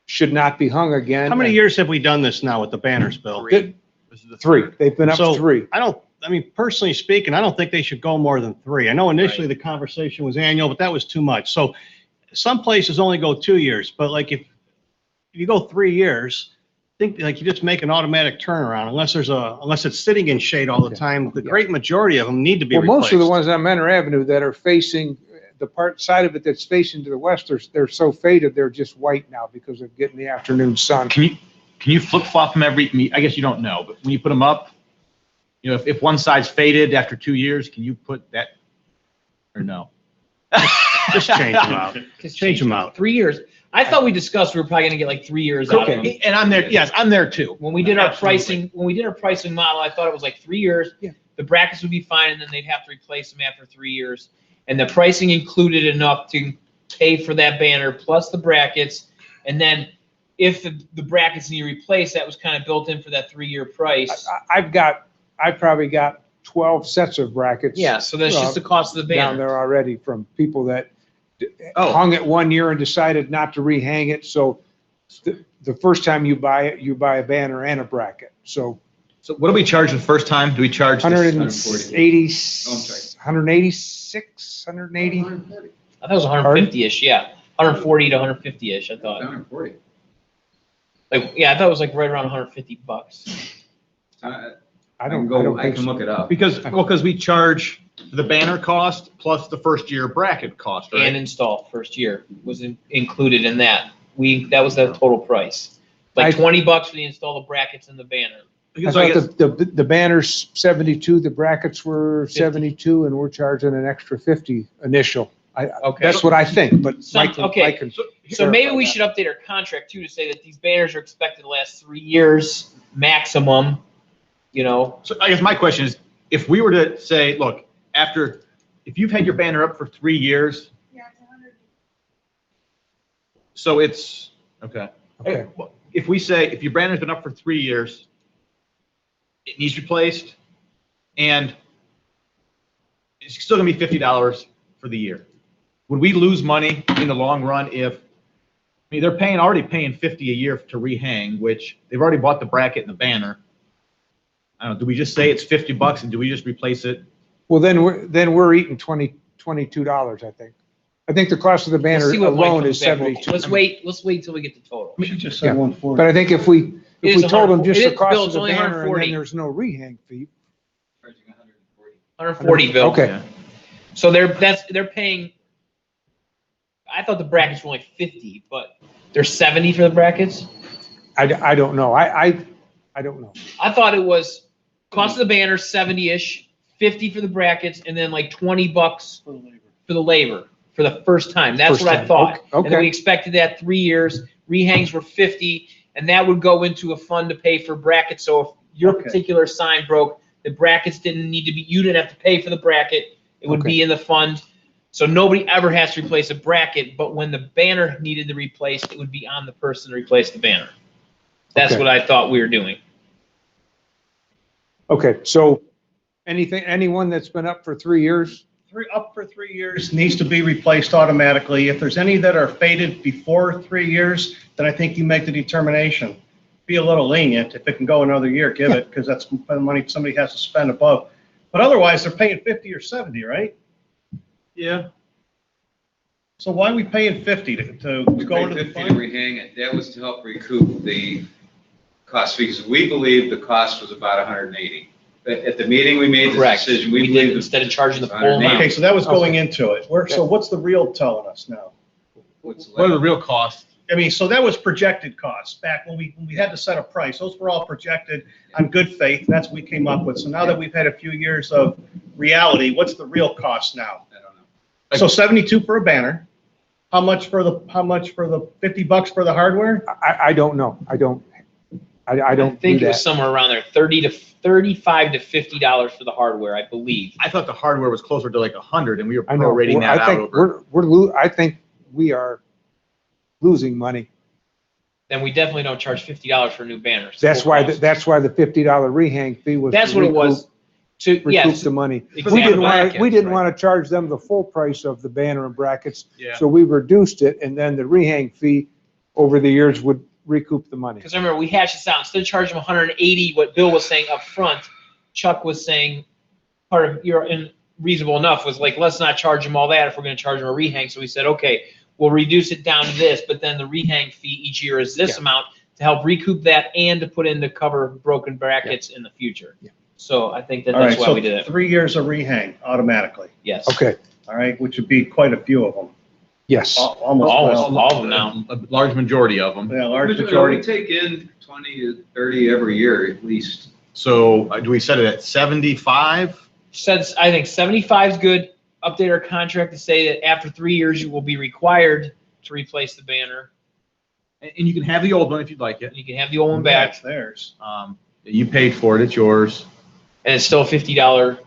should not be hung again. How many years have we done this now with the banners, Bill? This is the Three. They've been up So, 3. I mean, personally speaking, I don't think they should go more than 3. I know initially the conversation was annual, but that was too much. So some places only go 2 years, but like if you go 3 years, think like you just make an automatic turnaround unless it's sitting in shade all the time. The great majority of them need to be Well, replaced. most of the ones on Menor Avenue that are facing, the side of it that's facing to the west, they're so faded, they're just white now because of getting the afternoon sun. Can you flip flop them I guess you don't know, but when you put them up, you know, if one side's faded after 2 years, can you put that, or no? Just change them out. Just Change them out. 3 years. I thought we discussed we were probably gonna get like 3 years out of them. And I'm there, yes, I'm there too. When we did our Absolutely. pricing model, I thought it was like 3 years. Yeah. The brackets would be fine, and then they'd have to replace them after 3 years. And the pricing included enough to pay for that banner plus the brackets. And then if the brackets need replaced, that was kind of built in for that 3-year price. I've probably got 12 sets of brackets. Yeah, so that's just the cost of the Down banner. there already from people that Oh. hung it 1 year and decided not to rehang it. So the first time you buy it, you buy a banner and a bracket. So So what do we charge the first time? Do we charge? 180, Oh, I'm sorry. 186, 180. I thought it was 150-ish, yeah. 140 to 150-ish, I thought. 140. Like, yeah, I thought it was like right around 150 bucks. I I don't can think so. look it up. Because we charge the banner cost plus the first year bracket cost, And right? install first year was included in that. That was the total price. Like I- $20 for the install the brackets and the banner. I Because I thought guess, the banner's 72, the brackets were 72, and we're charging an extra 50 initial. Okay. That's what I think, but Some- Mike can. okay. Mike can So maybe clarify we that. should update our contract too to say that these banners are expected to last 3 years maximum, you know? so I guess my question is, if we were to say, look, if you've had your banner up for 3 years, so it's, okay. Okay. If we say, if your banner's been up for 3 years, it needs replaced, and it's still gonna be $50 for the year. Would we lose money in the long run if, I mean, they're already paying 50 a year to rehang, which they've already bought the bracket and the banner. I don't know, do we just say it's $50 and do we just replace it? Well, then we're eating $22, I think. I think the cost of the We'll banner see what Mike alone comes is back with. 72. Let's wait till we get the total. We just Yeah. said 140. But I think if It we is told them just 140. the cost Bill, of it's the only banner and 140. then there's no rehang fee. Charging 140. 140, Bill. Okay. So they're paying, I thought the brackets were only 50, but they're 70 for the brackets? I don't know. I don't know. I thought it was cost of the banner, 70-ish, 50 for the brackets, and then like $20 for the labor for the first time. That's First what I time. thought. Okay. And then we expected that 3 years. Rehangs were 50, and that would go into a fund to pay for brackets. So if your Okay. particular sign broke, the brackets didn't need to be, you didn't have to pay for the bracket. It would be in the fund. So nobody ever has to replace a bracket, but when the banner needed to be replaced, it would be on the person to replace the banner. That's Okay. what I thought we were doing. Okay, so anyone that's been up for 3 years? Up for 3 years needs to be replaced automatically. If there's any that are faded before 3 years, then I think you make the determination. Be a little lenient. If it can go another year, give it, because that's money somebody has to spend above. But otherwise, they're paying 50 or 70, right? Yeah. So why are we paying 50 to We go paid into the 50 to fund? rehang it. That was to help recoup the cost because we believe the cost was about 180. But at the meeting, we made the Correct. decision, We we did, believe instead of charging the full 180. Okay, amount. so that was going into it. So what's the real telling us now? what's What are the left. real costs? I mean, so that was projected costs back when we had to set a price. Those were all projected on good faith. And that's what we came up with. So now that we've had a few years of reality, what's the real cost now? I don't know. So 72 for a banner. How much for the $50 for the hardware? I don't know. I don't think do it was that. somewhere around there, $35 to $50 for the hardware, I believe. I thought the hardware was closer to like 100 and we were I know. prorating Well, that I out think over. I think we are losing money. Then we definitely don't charge $50 for new banners. That's Full why, cost. that's why the $50 rehang fee was. That's to what it was. To, recoup yes, the money. exactly. We didn't want to charge them the full price of the banner and brackets. Yeah. So we reduced it, and then the rehang fee over the years would recoup the money. Because I remember we hashed this out. Instead of charging them 180, what Bill was saying up front, Chuck was saying part of your reasonable enough was like, let's not charge them all that if we're going to charge them a rehang. So we said, okay, we'll reduce it down to this, but then the rehang fee each year is this amount to help recoup that and to put in to cover broken brackets in the future. Yeah. So I think that All that's right, why so we did it. 3 years of rehang automatically. Yes. Okay, All right, which would be quite a few of them. yes. Almost All of them now. A large majority of them. Yeah, large We majority. take in 20 to 30 every year at least. So do we set it at 75? Says, I think 75 is good. Update our contract to say that after 3 years, you will be required to replace the banner. And you can have the old one if you'd like it. And you can have the old one Yeah, back. it's theirs. You paid for it, it's yours. And it's still $50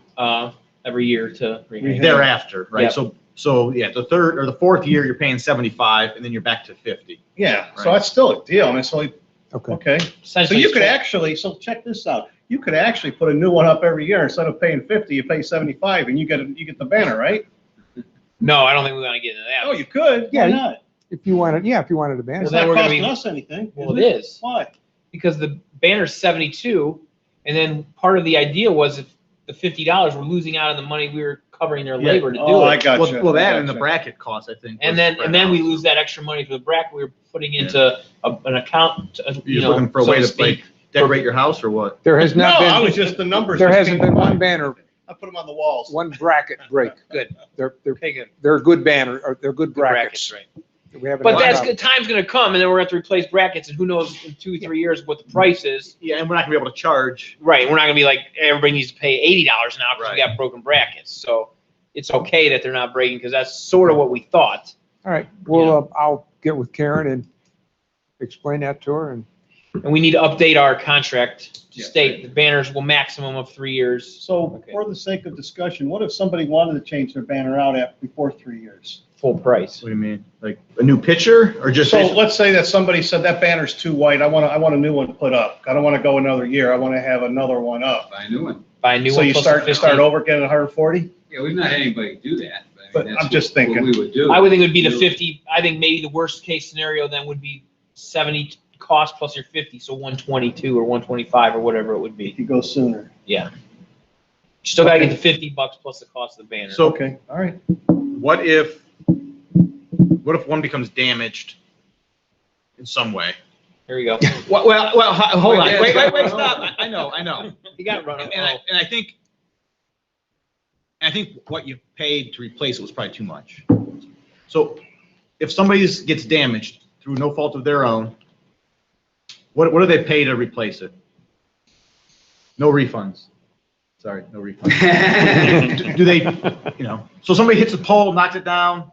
every year to renew. Thereafter, right? Yep. So yeah, the third or the fourth year, you're paying 75 and then you're back to 50. Yeah, so Right. that's still a deal. I mean, so, Okay. okay. So Essentially, you could it's- actually, so check this out. You could actually put a new one up every year. Instead of paying 50, you pay 75 and you get the banner, right? No, I don't think we want to get into that. Oh, you could. Yeah, Why not? If you wanted, yeah, if you wanted a banner. It's then not we're gonna costing be- us anything. Well, is it is. Why? Because the banner's 72, and then part of the idea was if the $50, we're losing out on the money we were covering their Yeah. labor to do Oh, I it. got you. Well, that and the Gotcha. bracket cost, I think. And was then, spread and then out. we lose that extra money for the bracket we were putting into an account, You're you just know, looking for a so way to to speak. like decorate your house or what? There has No, not I been, was just the numbers. there just hasn't came been to one mind. banner, I put them on the walls. one bracket break. Good. They're Okay, good. they're good banner, or they're good Brackets, brackets. right. We haven't But had that's a good. Time's gonna come, and then we're gonna have to replace brackets, and who knows in 2-3 years what the price is. Yeah, and we're not gonna be able to charge. Right, we're not gonna be like, everybody needs to pay $80 now because we Right. got broken brackets. So it's okay that they're not breaking, because that's sort of what we thought. All right, well, I'll get with Karen and explain that to her, and And we need to update our contract to Yeah. state the banners will maximum of 3 years. So Okay. for the sake of discussion, what if somebody wanted to change their banner out before 3 years? Full price. What do you mean? Like a new picture or just? So let's say that somebody said that banner's too white. I want a new one put up. I don't want to go another year. I want to have another one up. Buy a new one. Buy a new So one you plus start the start 50. over getting 140? Yeah, we've not had anybody do that. But that's I'm just what thinking. we would do. I would think it would be the Do- 50. I think maybe the worst case scenario then would be 70 cost plus your 50, so 122 or 125 or whatever it would be. If you go sooner. Yeah. You still gotta get the $50 plus the cost of the banner. So Okay, all right. what if one becomes damaged in some way? Here we go. Well, hold on. Yeah, Wait, yeah. stop. I know. You got run. And I think what you paid to replace it was probably too much. So if somebody gets damaged through no fault of their own, what do they pay to replace it? No refunds. Sorry, no refunds. Do they, so somebody hits a pole, knocks it down,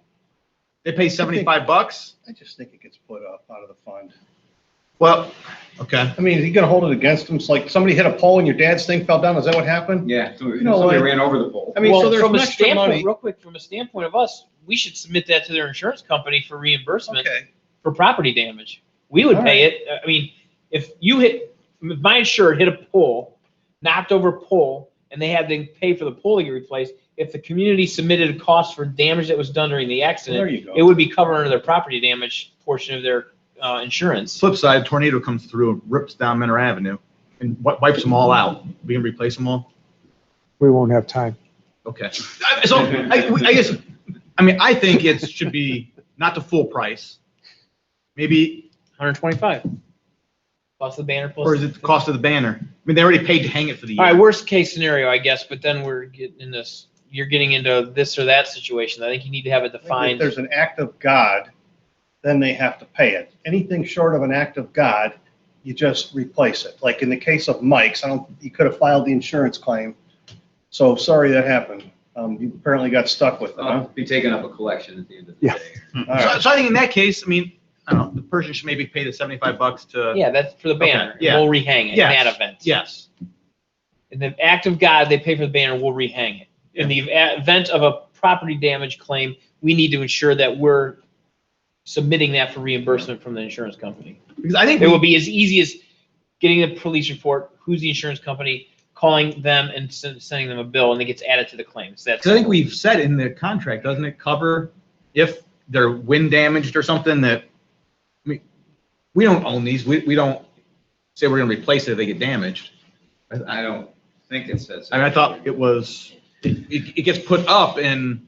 they pay $75? I just think it gets put up out of the fund. Well, okay. I mean, are you gonna hold it against them? It's like somebody hit a pole and your dad's thing fell down. Is that what happened? Yeah, so You know somebody what? ran over the pole. I mean, so Well, there's from a extra standpoint, money. real quick, from a standpoint of us, we should submit that to their insurance company for reimbursement Okay. for property damage. We would All pay it. I mean, if my insured hit a pole, knocked over a pole, and they had to pay for the pole to get replaced, if the community submitted a cost for damage that was done during the Well, accident, there you go. it would be covered under their property damage portion of their insurance. Flip side, tornado comes through and rips down Menor Avenue and wipes them all out. We can replace them all? we won't have time. Okay. So I guess, I think it should be not the full price. Maybe, 125. Plus the banner plus. or is it the cost of the banner? They already paid to hang it for the All right, year. worst case scenario, I guess, but then we're getting in this, you're getting into this or that situation. I think you need to have it If defined. there's an act of God then they have to pay it. Anything short of an act of God, you just replace it. Like in the case of Mike's, he could have filed the insurance claim. So sorry that happened. You apparently got stuck with it, huh? I'll be taking up a collection at the end of the Yeah. day. All right. So I think in that case, I mean, I don't know, the person should maybe pay the $75 to. Yeah, that's for the banner. Okay, yeah. We'll rehang it in Yes, that event. Yes. In the act of God, they pay for the banner, we'll rehang it. In the event of a property damage claim, we need to ensure that we're submitting that for reimbursement from the insurance company. Because I think It will be as easy as getting a police report, who's the insurance company, calling them and sending them a bill, and it gets added to the claims. That's. Because I think we've said in the contract, doesn't it cover if they're wind damaged or something that, I mean, we don't own these. We don't say we're gonna replace it if they get damaged. I don't think it says. I mean, I thought it was, it gets put up and,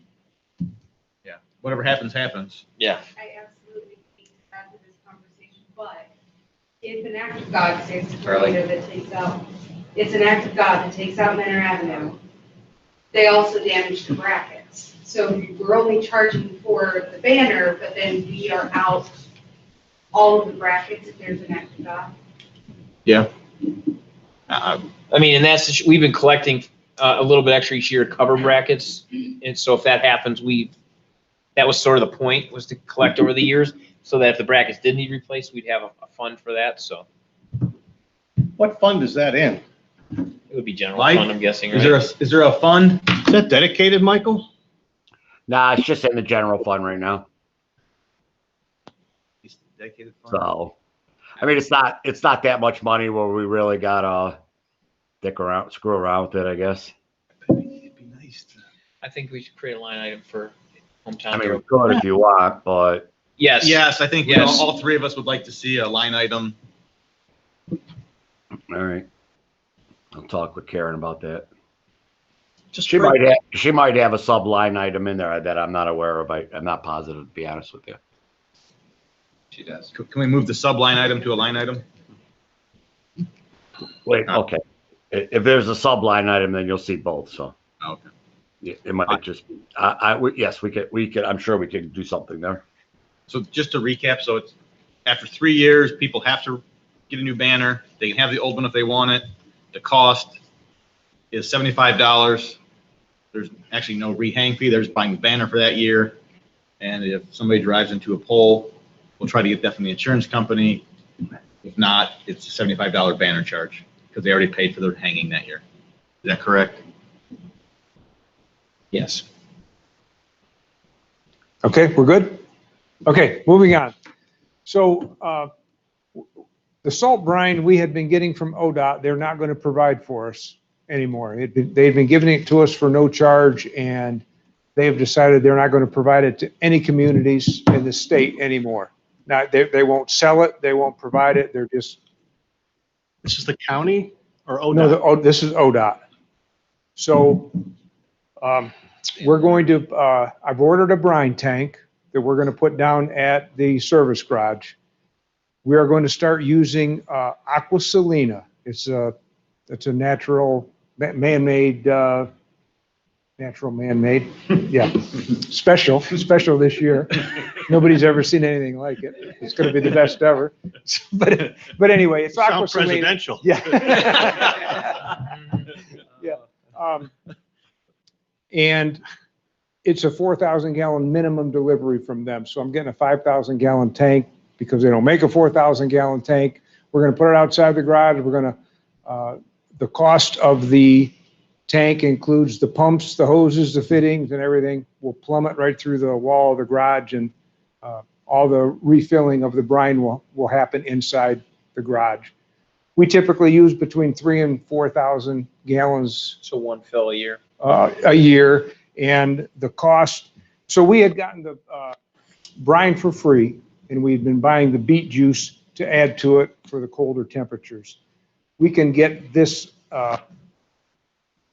yeah, whatever happens, happens. Yeah. I absolutely hate to add to this conversation, but if an act of God saves the Charlie? tornado that takes out, it's an act of God that takes out Menor Avenue, they also damage the brackets. So we're only charging for the banner, but then we are out all of the brackets if there's an act of God. Yeah. I mean, and that's, we've been collecting a little bit extra each year to cover brackets. And so if that happens, that was sort of the point, was to collect over the years, so that if the brackets did need replaced, we'd have a fund for that, so What fund is that in? it would be general Mike, fund, I'm guessing, Is there a fund? Is that dedicated, Michael? Nah, it's just in the general fund right now. Dedicated fund? So, I mean, it's not that much money where we really gotta screw around with it, I guess. It'd be nice to. I think we should create a line item for hometown. I mean, we hero. could if you want, but Yes. Yes, I think we Yes. all three of us would like to see a line item. all right. I'll talk with Karen about that. Just She bring- might have a sub line item in there that I'm not aware of. I'm not positive, to be honest with you. She does. Can we move the sub line item to a line item? Wait, okay. If there's a sub line item, then you'll see both, so. Okay. Yeah, it might just be, yes, we could, I'm sure we could do something there. So just to recap, so it's after 3 years, people have to get a new banner. They can have the old one if they want it. The cost is $75. There's actually no rehang fee. They're just buying the banner for that year. And if somebody drives into a pole, we'll try to get that from the insurance company. If not, it's a $75 banner charge because they already paid for their hanging that year. Is that correct? Yes. Okay, we're good? Okay, moving on. So the salt brine we had been getting from ODOT, they're not going to provide for us anymore. They've been giving it to us for no charge, and they have decided they're not going to provide it to any communities in the state anymore. Now, they won't sell it, they won't provide it, they're just, This is the county or no, ODOT? this is ODOT. So we're going to, I've ordered a brine tank that we're going to put down at the service garage. We are going to start using Aqua Salina. It's a natural man-made, yeah, special this year. Nobody's ever seen anything like it. It's going to be the best ever. But anyway, it's Aqua Sound Salina. presidential. Yeah. Yeah. And it's a 4,000 gallon minimum delivery from them. So I'm getting a 5,000 gallon tank because they don't make a 4,000 gallon tank. We're going to put it outside the garage. We're going to, the cost of the tank includes the pumps, the hoses, the fittings and everything. We'll plumb it right through the wall of the garage, and all the refilling of the brine will happen inside the garage. We typically use between 3,000 and 4,000 gallons So one fill a year. a year, and the cost, so we had gotten the brine for free, and we've been buying the beet juice to add to it for the colder temperatures. We can get this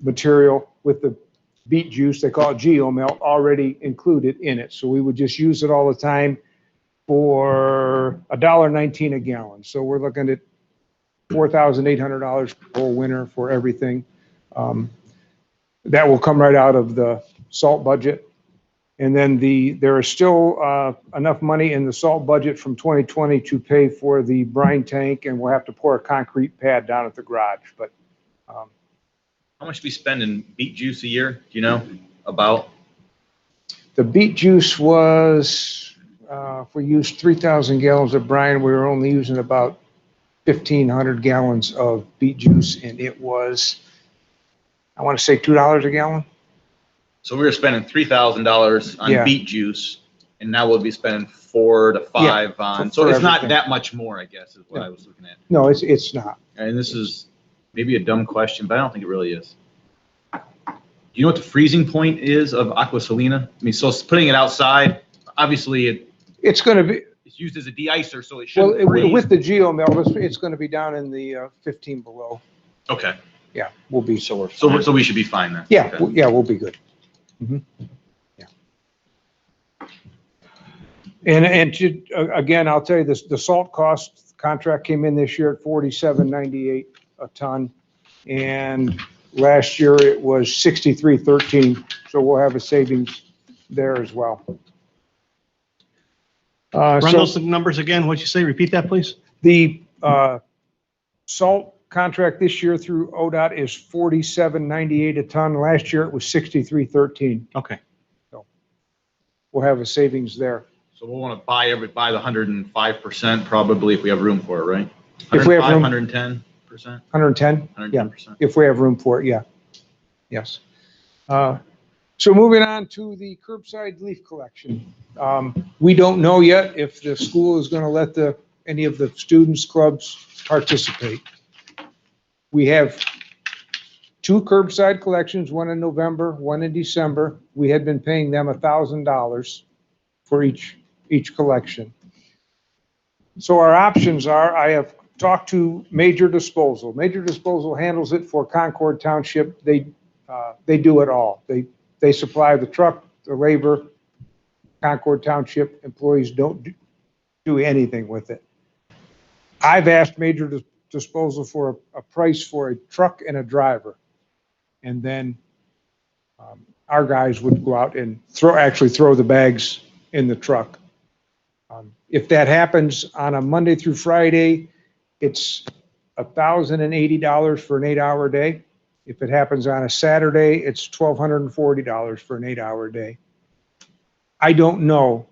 material with the beet juice, they call it geomelt, already included in it. So we would just use it all the time for $1.19 a gallon. So we're looking at $4,800 for whole winter for everything. That will come right out of the salt budget. And then there is still enough money in the salt budget from 2020 to pay for the brine tank, and we'll have to pour a concrete pad down at the garage, but How much do we spend in beet juice a year? Do you know about? the beet juice was, if we used 3,000 gallons of brine, we were only using about 1,500 gallons of beet juice, and it was, I want to say $2 a gallon. So we were spending $3,000 on Yeah. beet juice, and now we'll be spending 4 to 5 on. So for it's not everything. that much more, I guess, is what Yeah. I was looking at. No, it's not. And this is maybe a dumb question, but I don't think it really is. Do you know what the freezing point is of aqua salina? I mean, so it's putting it outside, obviously It's going to be, it's used as a de-icer, so it well, shouldn't freeze. with the geomelt, it's going to be down in the 15 below. Okay, Yeah, we'll be, so we should be fine then. yeah, Okay. yeah, we'll be good. Mhm. Yeah. And again, I'll tell you this, the salt cost contract came in this year at $47.98 a ton. And last year it was $63.13. So we'll have a savings there as well. Run So those numbers again. What'd you say? Repeat that, please. the salt contract this year through ODOT is $47.98 a ton. Last year it was $63.13. Okay. We'll have a savings there. So we'll want to buy the 105% probably if we have room for it, right? If we have room. 110%? 110? Yeah, 110%. if we have room for it, yeah. Yes. So moving on to the curbside leaf collection. We don't know yet if the school is going to let any of the students' clubs participate. We have 2 curbside collections, one in November, one in December. We had been paying them $1,000 for each collection. So our options are, I have talked to Major Disposal. Major Disposal handles it for Concord Township. They do it all. They supply the truck, the labor. Concord Township employees don't do anything with it. I've asked Major Disposal for a price for a truck and a driver. And then our guys would go out and actually throw the bags in the truck. If that happens on a Monday through Friday, it's $1,080 for an 8-hour day. If it happens on a Saturday, it's $1,240 for an 8-hour day. I don't know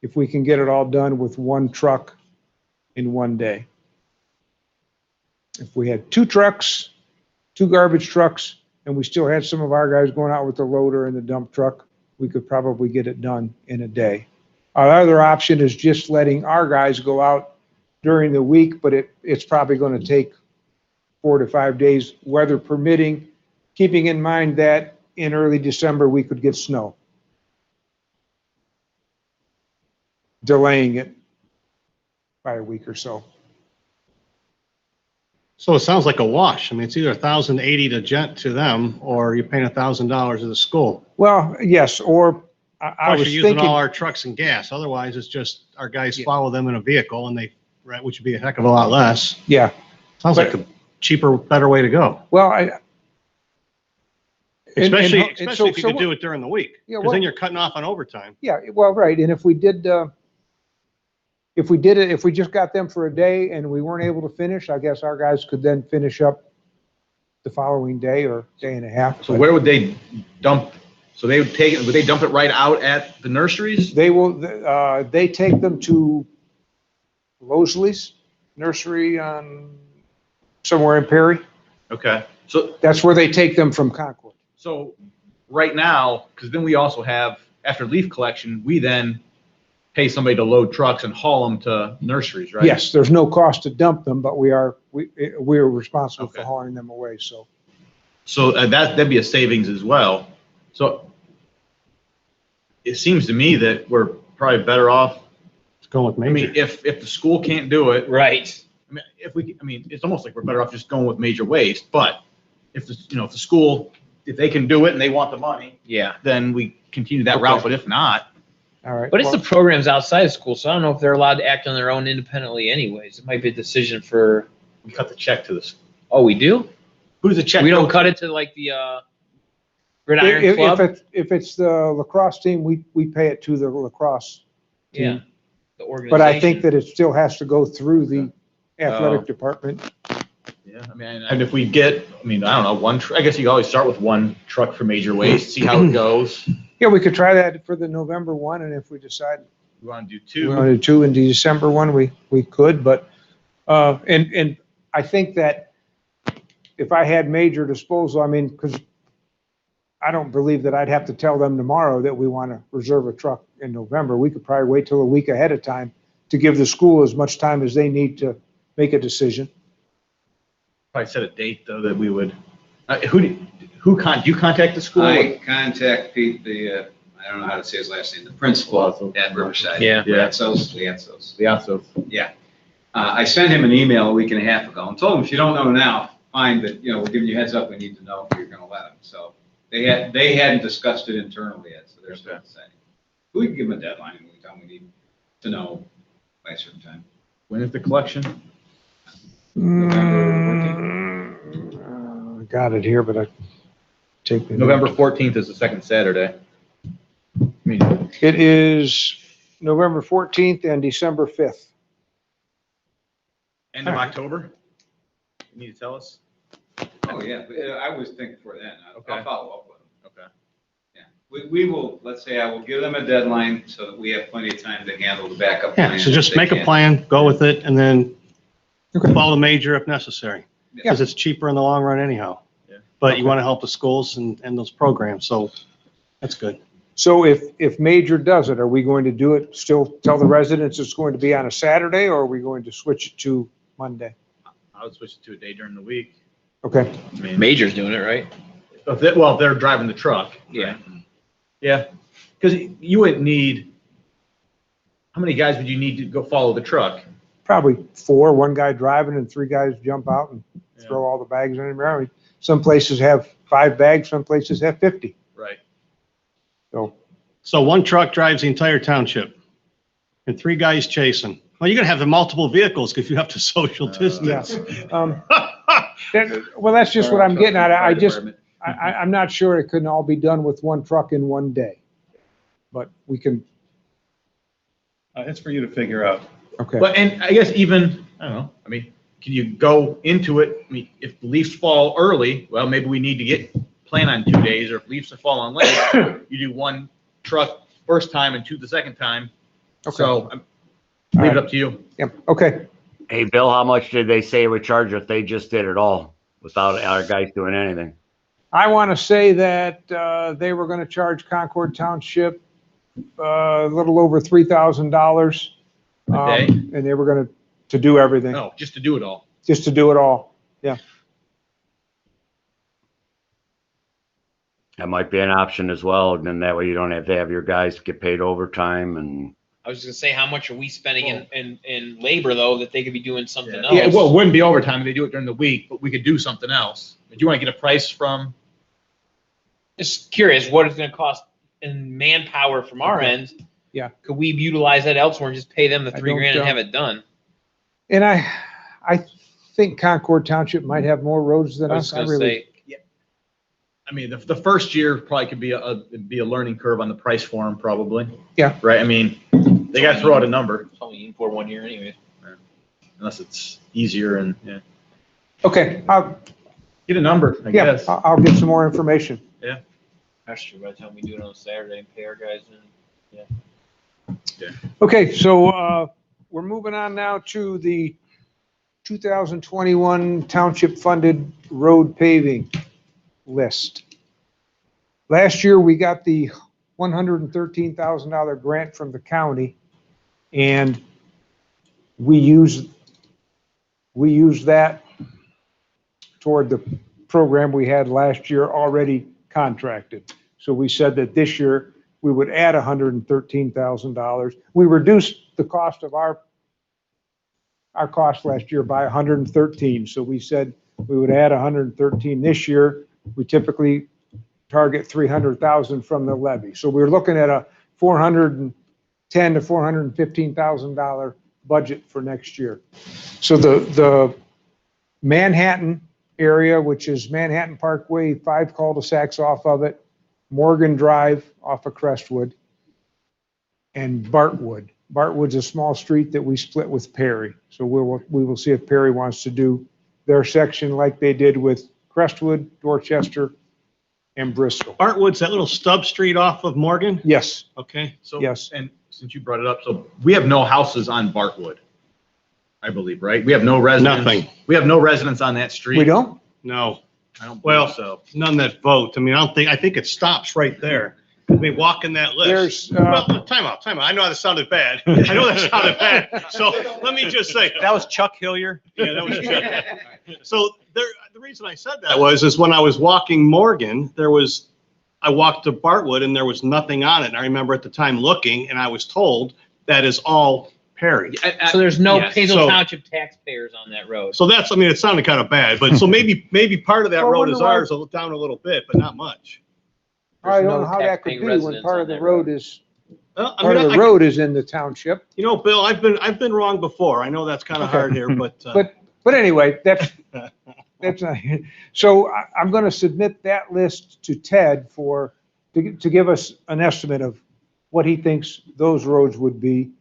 if we can get it all done with one truck in one day. If we had 2 trucks, 2 garbage trucks, and we still had some of our guys going out with the loader and the dump truck, we could probably get it done in a day. Our other option is just letting our guys go out during the week, but it's probably going to take 4 to 5 days, weather permitting, keeping in mind that in early December, we could get snow. Delaying it by a week or so. So it sounds like a wash. I mean, it's either $1,080 to them, or you're paying $1,000 to the school. Well, yes, or I Plus, was you're using all thinking, our trucks and gas. Otherwise, it's just our guys Yeah. follow them in a vehicle, and which would be a heck of a lot less. yeah, Sounds like a cheaper, better way to go. well, Especially and if you could do it during the week, Yeah, because well- then you're cutting off on overtime. yeah, well, right, and if we did it, if we just got them for a day and we weren't able to finish, I guess our guys could then finish up the following day or day and a half. So But where would they dump? So they would would they dump it right out at the nurseries? they will, they take them to Losley's nursery on, somewhere in Perry. Okay. So That's where they take them from Concord. So right now, because then we also have, after leaf collection, we then pay somebody to load trucks and haul them to nurseries, right? Yes, there's no cost to dump them, but we are responsible for Okay. hauling them away, so. So that'd be a savings as well. So it seems to me that we're probably better off. Let's go with I Major. mean, if the school can't do it, Right. I mean, it's almost like we're better off just going with Major Waste. But if the school, if they can do it and they want the money, Yeah. then we continue that route. But if not, All right. But it's well, the programs outside of school, so I don't know if they're allowed to act on their own independently anyways. It might be a decision for, we cut the check to this. oh, we do? Who's the check? We go don't to? cut it to like the, Gridiron If Club? if it's the lacrosse team, we pay it to the lacrosse Yeah, team. the organization. But I think that it still has to go through the Oh. athletic department. Yeah, I mean, and if we get, I mean, I don't know, I guess you can always start with one truck for major waste, see how it goes. Yeah, we could try that for the November one, and if we decide We want to do we two. want to do two in the December one, we could, but, and I think that if I had major disposal, I mean, because I don't believe that I'd have to tell them tomorrow that we want to reserve a truck in November. We could probably wait till a week ahead of time to give the school as much time as they need to make a decision. Probably set a date though that we would, do you contact the school? I contact Pete, I don't know how to say his last name, the principal at Riverside. Yeah. Liatzos. Yeah, so. Yeah. I sent him an email a week and a half ago and told him, if you don't know now, fine, but, we're giving you a heads up, we need to know if you're gonna let him. So they hadn't discussed it internally yet, so they're still deciding. We can give them a deadline, and we tell them we need to know by a certain time. When is the collection? Got it here, but I take the. November 14th is the second Saturday. I mean, It is November 14th and December 5th. end of October? You need to tell us? Oh, yeah, but I was thinking for then, Okay. I'll follow up with them. Okay. Yeah, we will, let's say I will give them a deadline so that we have plenty of time to handle the backup Yeah, plan. so just if they make a can. plan, go with it, and then Okay. follow the major if necessary. Because it's cheaper in the long run anyhow. Yeah. But you want to help the schools and those programs, so that's good. So if major does it, are we going to do it, still tell the residents it's going to be on a Saturday, or are we going to switch it to Monday? I would switch it to a day during the week. Okay. I mean, Major's doing it, right? if they're driving the truck. Yeah. Yeah, because you wouldn't need, how many guys would you need to go follow the truck? Probably four, one guy driving and three guys jump out and throw all the bags in there. I mean, some places have 5 bags, some places have 50. Right. So one truck drives the entire township and 3 guys chasing. Well, you're gonna have the multiple vehicles because you have to social distance. Well, that's just what I'm getting at. I'm not sure it can all be done with one truck in one day. But we can, It's for you to figure out. okay. But, and I guess even, I don't know, I mean, can you go into it, I mean, if the leaves fall early, well, maybe we need to plan on 2 days, or if leaves have fallen late, you do one truck first time and 2 the second time. Okay. So leave it up to you. Yep, okay. Hey, Bill, how much did they say it would charge if they just did it all without our guys doing anything? I want to say that they were going to charge Concord Township a little over $3,000. A day? And they were going to do everything, No, just to do it all. just to do it all. Yeah. That might be an option as well. And then that way you don't have to have your guys get paid overtime and. I was just gonna say, how much are we spending in labor though, that they could be doing something else? Yeah, well, it wouldn't be overtime if they do it during the week, but we could do something else. Do you want to get a price from? Just curious, what it's gonna cost in manpower from our end? Yeah. Could we utilize that elsewhere and just pay them the I $3 grand don't, and have it done? And I think Concord Township might have more roads than I was us. just I gonna really, say, I mean, the first year probably could be a learning curve on the price for them, probably. Yeah. Right, I mean, they got to throw out a number it's only in for 1 year anyway. unless it's easier and, yeah. okay, I'll, Get a number, I yeah, guess. I'll get some more information. That's true, by the time we do it on Saturday and pay our guys in. Okay, so we're moving on now to the 2021 township funded road paving list. Last year, we got the $113,000 grant from the county, and we used that toward the program we had last year already contracted. So we said that this year we would add $113,000. We reduced the cost of our cost last year by 113. So we said we would add 113 this year. We typically target 300,000 from the levy. So we're looking at a $410,000 to $415,000 budget for next year. So the Manhattan area, which is Manhattan Parkway, 5 cul-de-sacs off of it, Morgan Drive off of Crestwood, and Bartwood. Bartwood's a small street that we split with Perry. So we will see if Perry wants to do their section like they did with Crestwood, Dorchester, and Bristol. Bartwood's that little stub street off of Morgan? Yes, Okay. So, Yes. and since you brought it up, so we have no houses on Bartwood, I believe, right? We have no residents. Nothing. We have no residents on that street. we don't? No, I don't Well, believe so. none that vote. I mean, I think it stops right there. I mean, walking that list. There's, Well, time out. I know that sounded bad. I know that sounded bad. So let me just say. That was Chuck Hillier. Yeah, that was Chuck. So there, the reason I said that is when I was walking Morgan, I walked to Bartwood and there was nothing on it. And I remember at the time looking and I was told that is all Perry. So there's no Yes. Painesville So- Township taxpayers on that road. So that's, I mean, it sounded kind of bad, but so maybe part of that Well, I road wonder is why- ours, down a little bit, but not much. I There's don't no know how that could taxpaying be when residents part on of the that road is, Well, I part mean, of the road is in the township. You know, Bill, I've been wrong before. I know that's kind of Okay. hard here, but. But anyway, that's not, so I'm going to submit that list to Ted to give us an estimate of what he thinks those roads would be.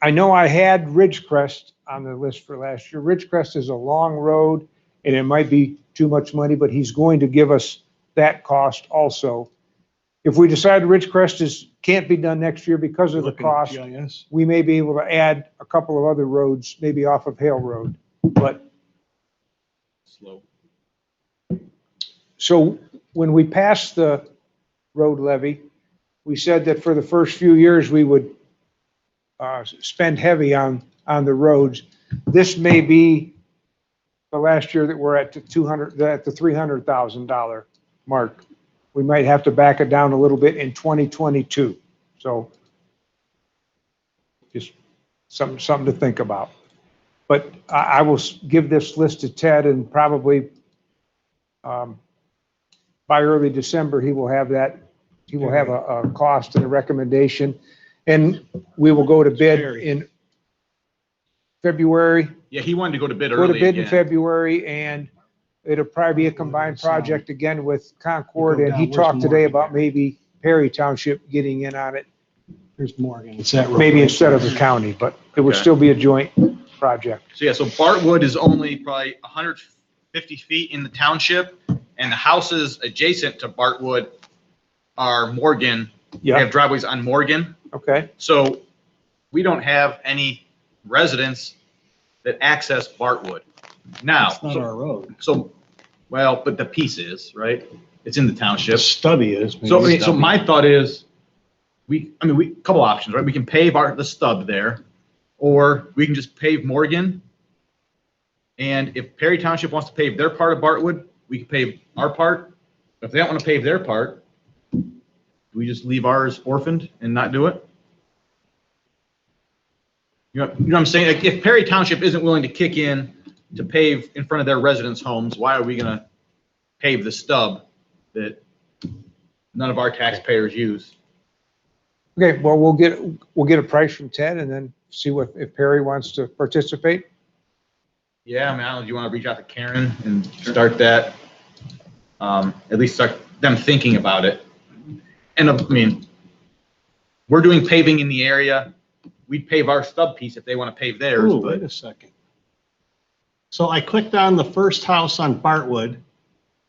I know I had Ridgecrest on the list for last year. Ridgecrest is a long road and it might be too much money, but he's going to give us that cost also. If we decide Ridgecrest can't be done next year because of the Looking at cost, GIS. we may be able to add a couple of other roads, maybe off of Hale Road. But Slow. so when we passed the road levy, we said that for the first few years, we would spend heavy on the roads. This may be the last year that we're at the $300,000 mark. We might have to back it down a little bit in 2022. So just something to think about. But I will give this list to Ted and probably by early December, he will have that. He will have a cost and a recommendation. And we will go to bid in February. Yeah, he wanted to go to bid Go to early bid in again. February, and it'll probably be a combined project again with Concord. You go And he down, where's talked today Morgan? about maybe Perry Township getting in on it, Here's Morgan. It's that road. maybe instead of the county, but it would Okay. still be a joint project. So yeah, so Bartwood is only probably 150 feet in the township, and the houses adjacent to Bartwood are Morgan. They Yeah, have driveways on Morgan. okay. So we don't have any residents that access Bartwood. Now, It's not our road. well, but the piece is, right? It's in the The township. stubby is. So, I mean, so my thought is, couple options, right? We can pave the stub there, or we can just pave Morgan. And if Perry Township wants to pave their part of Bartwood, we can pave our part. If they don't want to pave their part, do we just leave ours orphaned and not do it? You know what I'm saying? Like, if Perry Township isn't willing to kick in to pave in front of their residents' homes, why are we gonna pave the stub that none of our taxpayers use? Okay, well, we'll get a price from Ted and then see if Perry wants to participate. Yeah, I mean, I don't know, do you want to reach out to Karen and start that? At least start them thinking about it. And I mean, we're doing paving in the area. We'd pave our stub piece if they want to pave theirs, Ooh, but wait a second. So I clicked on the first house on Bartwood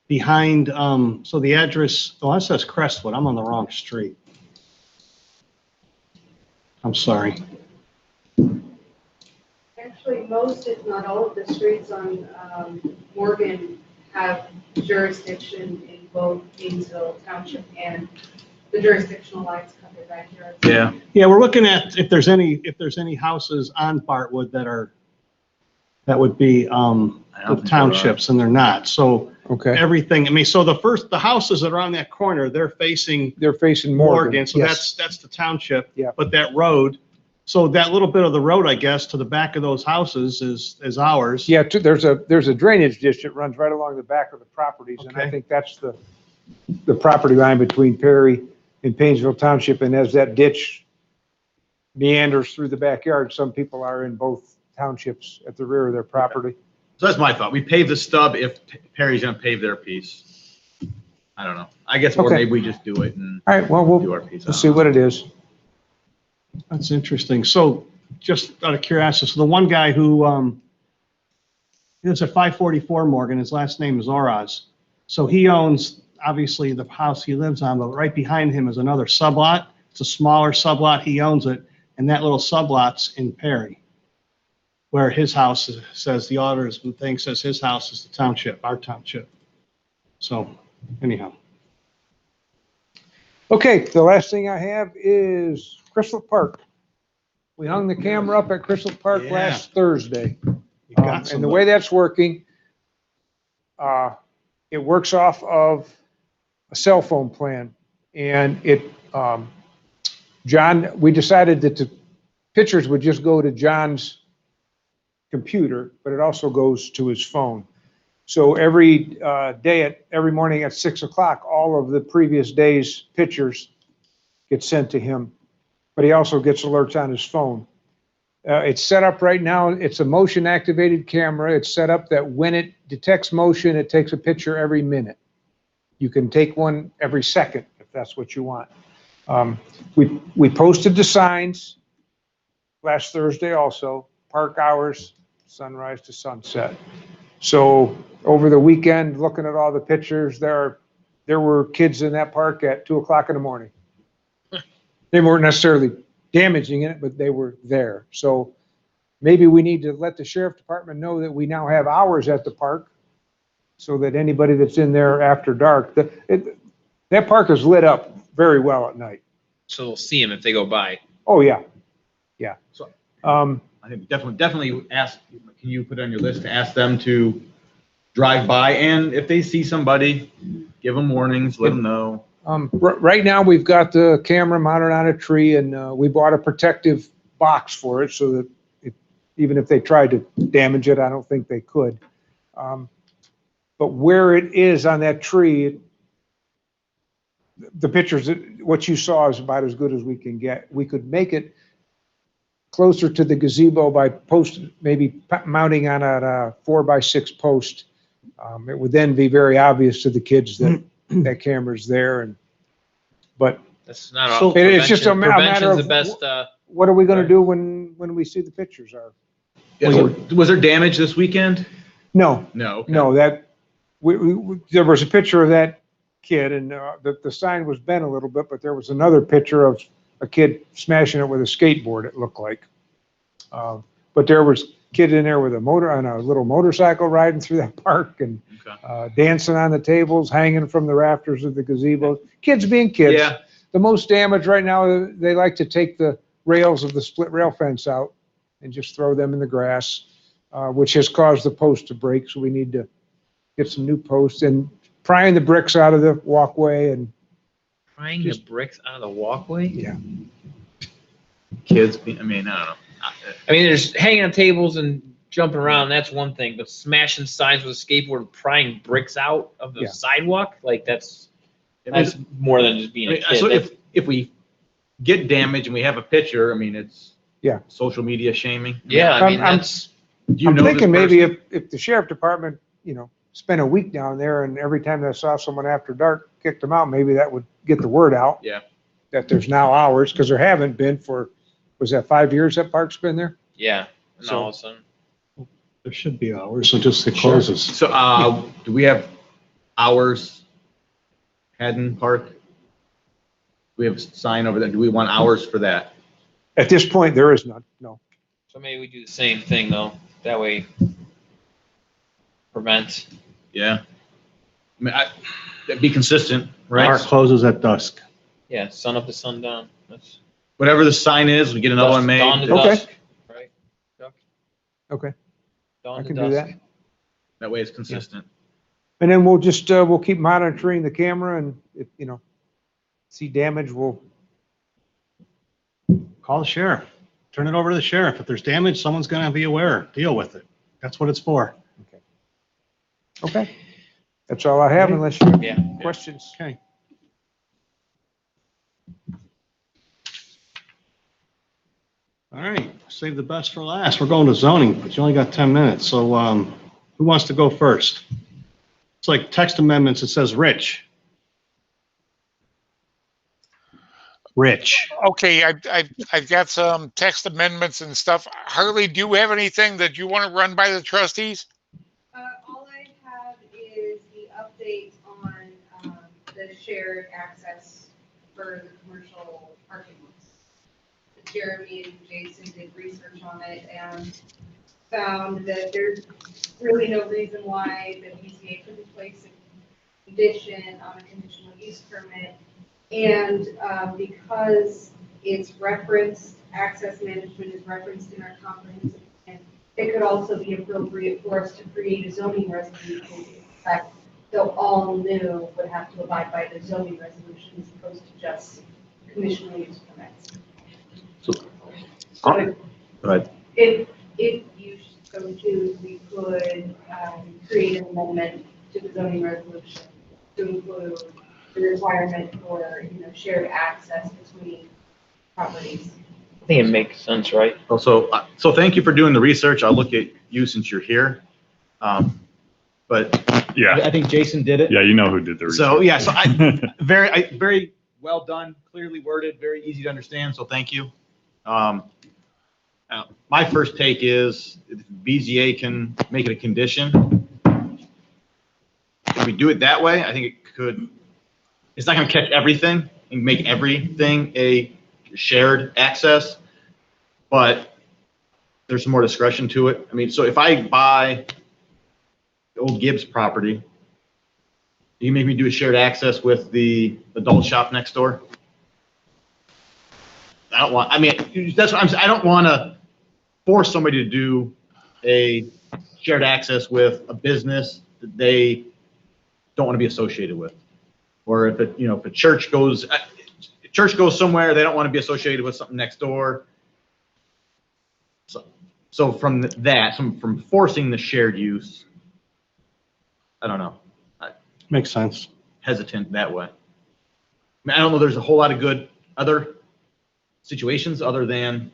behind, so the address, that says Crestwood. I'm on the wrong street. I'm sorry. Actually, most, if not all of the streets on Morgan have jurisdiction in both Painesville Township and the jurisdictional lines cut their backyards. yeah. Yeah, we're looking at if there's any houses on Bartwood that would be, the townships, and they're not. So Okay, everything, I mean, so the houses that are on that corner, they're facing they're facing Morgan. Morgan, so Yes. that's the township. Yeah. But that road, so that little bit of the road, I guess, to the back of those houses is ours. Yeah, there's a drainage ditch that runs right along the back of the properties, and I Okay. think that's the property line between Perry and Painesville Township, and as that ditch meanders through the backyard, some people are in both townships at the rear of their property. So that's my thought. We pave the stub if Perry's gonna pave their piece. I don't know. I guess, or Okay. maybe we just do it and All right, well, do we'll our piece. we'll see what it is. That's interesting. So just out of curiosity, so the one guy who, he lives at 544 Morgan, his last name is Oraz. So he owns, obviously, the house he lives on, but right behind him is another sublot. It's a smaller sublot. He owns it. And that little sublot's in Perry, where his house says, the auditor's thing says his house is the township, our township. So anyhow. Okay, the last thing I have is Crystal Park. We hung the camera up at Crystal Park Yeah. last Thursday. You got And some. the way that's working, it works off of a cell phone plan. And John, we decided that the pictures would just go to John's computer, but it also goes to his phone. So every every morning at 6 o'clock, all of the previous day's pictures get sent to him, but he also gets alerts on his phone. It's set up right now, it's a motion activated camera. It's set up that when it detects motion, it takes a picture every minute. You can take one every second if that's what you want. We posted the signs last Thursday also, park hours, sunrise to sunset. So over the weekend, looking at all the pictures, there were kids in that park at 2 o'clock in the morning. They weren't necessarily damaging it, but they were there. So maybe we need to let the sheriff department know that we now have hours at the park so that anybody that's in there after dark, that park is lit up very well at night. So they'll see them if they go by. Oh, yeah. Yeah. So- Um, I think definitely ask, can you put on your list to ask them to drive by, and if they see somebody, give them warnings, let them know. Right now, we've got the camera mounted on a tree, and we bought a protective box for it so that even if they tried to damage it, I don't think they could. But where it is on that tree, the pictures, what you saw is about as good as we can get. We could make it closer to the gazebo by maybe mounting on a 4x6 post. It would then be very obvious to the kids that that camera's there, but That's not all. So- it's just a matter Prevention's of the best, what are we going Right. to do when we see the pictures are? Was there damage this weekend? No, No. Okay. no, that there was a picture of that kid, and the sign was bent a little bit, but there was another picture of a kid smashing it with a skateboard, it looked like. But there was kid in there with a little motorcycle riding through that park, and Okay. dancing on the tables, hanging from the rafters of the gazebo. Kids being kids. Yeah. The most damage right now, they like to take the rails of the split rail fence out and just throw them in the grass, which has caused the post to break. So we need to get some new posts and prying the bricks out of the walkway, and prying the bricks out of the walkway. yeah. Kids, I mean, I don't know. I mean, there's hanging on tables and jumping around, that's one thing, but smashing signs with a skateboard and prying bricks out of the Yeah. sidewalk, like that's more than just being a kid. So That's- if we get damage and we have a picture, I mean, it's Yeah. social media shaming. Yeah, I mean, I'm- that's, Do you I'm know this thinking maybe person? if the sheriff department, spent a week down there, and every time they saw someone after dark, kicked them out, maybe that would get the word out. Yeah. That there's now hours, because there haven't been was that 5 years that park's been there? yeah, and So- all of a sudden. There should be hours, so just it Sure. closes. So, do we have hours? Haddon Park? We have a sign over there. Do we want hours for that? At this point, there is none, no. So maybe we do the same thing though, that way prevent. Yeah. I mean, that'd be consistent, Park right? closes at dusk. Yeah, sun up to sundown, that's. Whatever the sign is, we get another one made. Dawn to Okay. dusk, right? Okay, Dawn I to can do that. dusk. That way it's consistent. And then we'll just, we'll keep monitoring the camera, and if, see damage, we'll, Call the sheriff. Turn it over to the sheriff. If there's damage, someone's gonna be aware. Deal with it. That's what it's for. okay. That's all I have unless you have Yeah. questions. Okay. All right, save the best for last. We're going to zoning, but you only got 10 minutes. So who wants to go first? It's like text amendments. It says Rich. Rich. Okay, I've got some text amendments and stuff. Harley, do you have anything that you want to run by the trustees? All I have is the update on, the shared access for the commercial parking lots. Jeremy and Jason did research on it and found that there's really no reason why the BZA couldn't place a condition on a conditional use permit. And because it's referenced, access management is referenced in our comprehensive plan, it could also be appropriate for us to create a zoning resolution. In fact, though all new would have to abide by the zoning resolution as opposed to just conditional use permits. So, So if you so choose, we could create an amendment to the zoning resolution to include the requirement for, shared access between properties. I think it makes sense, right? Also, so thank you for doing the research. I'll look at you since you're here. But Yeah, I think Jason did it. yeah, you know who did the research. So, yeah, so very well done, clearly worded, very easy to understand, so thank you. My first take is if BZA can make it a condition. If we do it that way, I think it could, it's not gonna catch everything and make everything a shared access, but there's some more discretion to it. I mean, so if I buy the old Gibbs property, you make me do a shared access with the adult shop next door? I don't want, I mean, that's what I'm saying. I don't want to force somebody to do a shared access with a business that they don't want to be associated with. Or if it, if a church goes somewhere, they don't want to be associated with something next door. So from that, from forcing the shared use, I don't know. Makes sense. Hesitant that way. I mean, I don't know. There's a whole lot of good other situations other than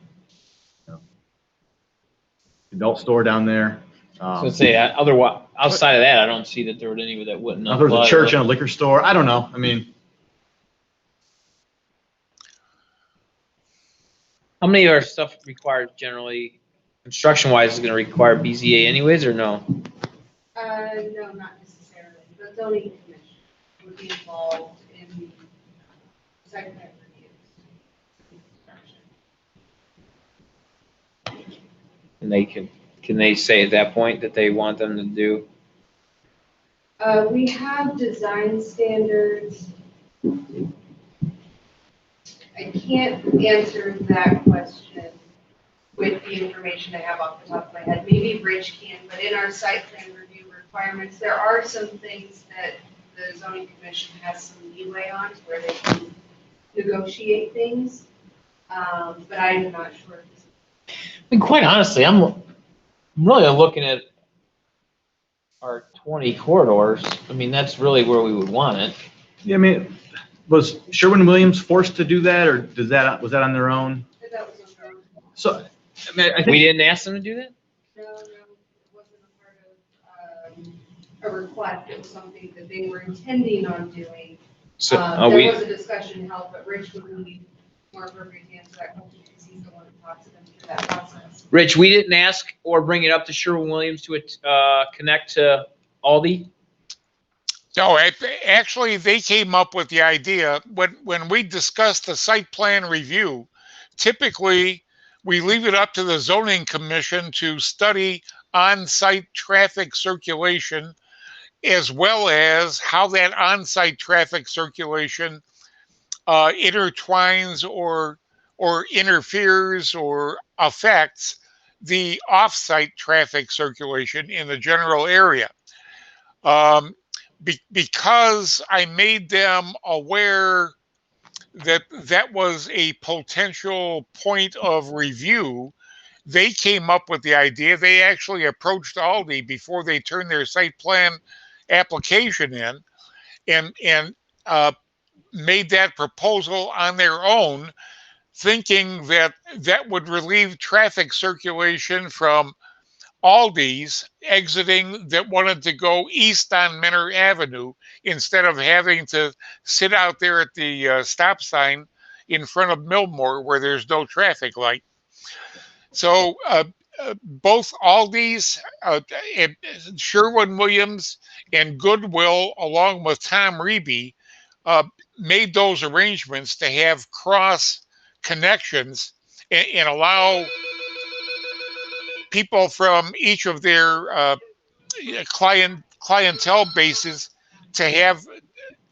adult store down there. So let's say otherwise, outside of that, I don't see that there would any that wouldn't. If there was a apply. church and a liquor store, I don't know. I mean, How many of our stuff required generally, construction wise, is going to require BZA anyways, or no? No, not necessarily. The zoning commission would be involved in the site plan reviews. And they can they say at that point that they want them to do? We have design standards. I can't answer that question with the information I have off the top of my head. Maybe Rich can, but in our site plan review requirements, there are some things that the zoning commission has some leeway on where they can negotiate things. But I'm not sure. I mean, quite honestly, I'm really looking at our 20 corridors. I mean, that's really where we would want it. yeah, I mean, was Sherwin-Williams forced to do that, or was that on their own? That was on their own. So, I mean, I think We didn't ask them to do that? No, it wasn't a part of a request. It was something that they were intending on doing. So, There was a discussion held, but Rich would be more appropriate to answer that question because he's the one who talks to them through that process. Rich, we didn't ask or bring it up to Sherwin-Williams to connect to Aldi? No, actually, they came up with the idea when we discussed the site plan review. Typically, we leave it up to the zoning commission to study on-site traffic circulation, as well as how that on-site traffic circulation intertwines or interferes or affects the off-site traffic circulation in the general area. Because I made them aware that that was a potential point of review, they came up with the idea. They actually approached Aldi before they turned their site plan application in and made that proposal on their own, thinking that that would relieve traffic circulation from Aldi's exiting that wanted to go east on Menor Avenue instead of having to sit out there at the stop sign in front of Millmore where there's no traffic light. So both Aldi's, and Sherwin-Williams, and Goodwill, along with Tom Reby, made those arrangements to have cross connections and allow people from each of their clientele bases to have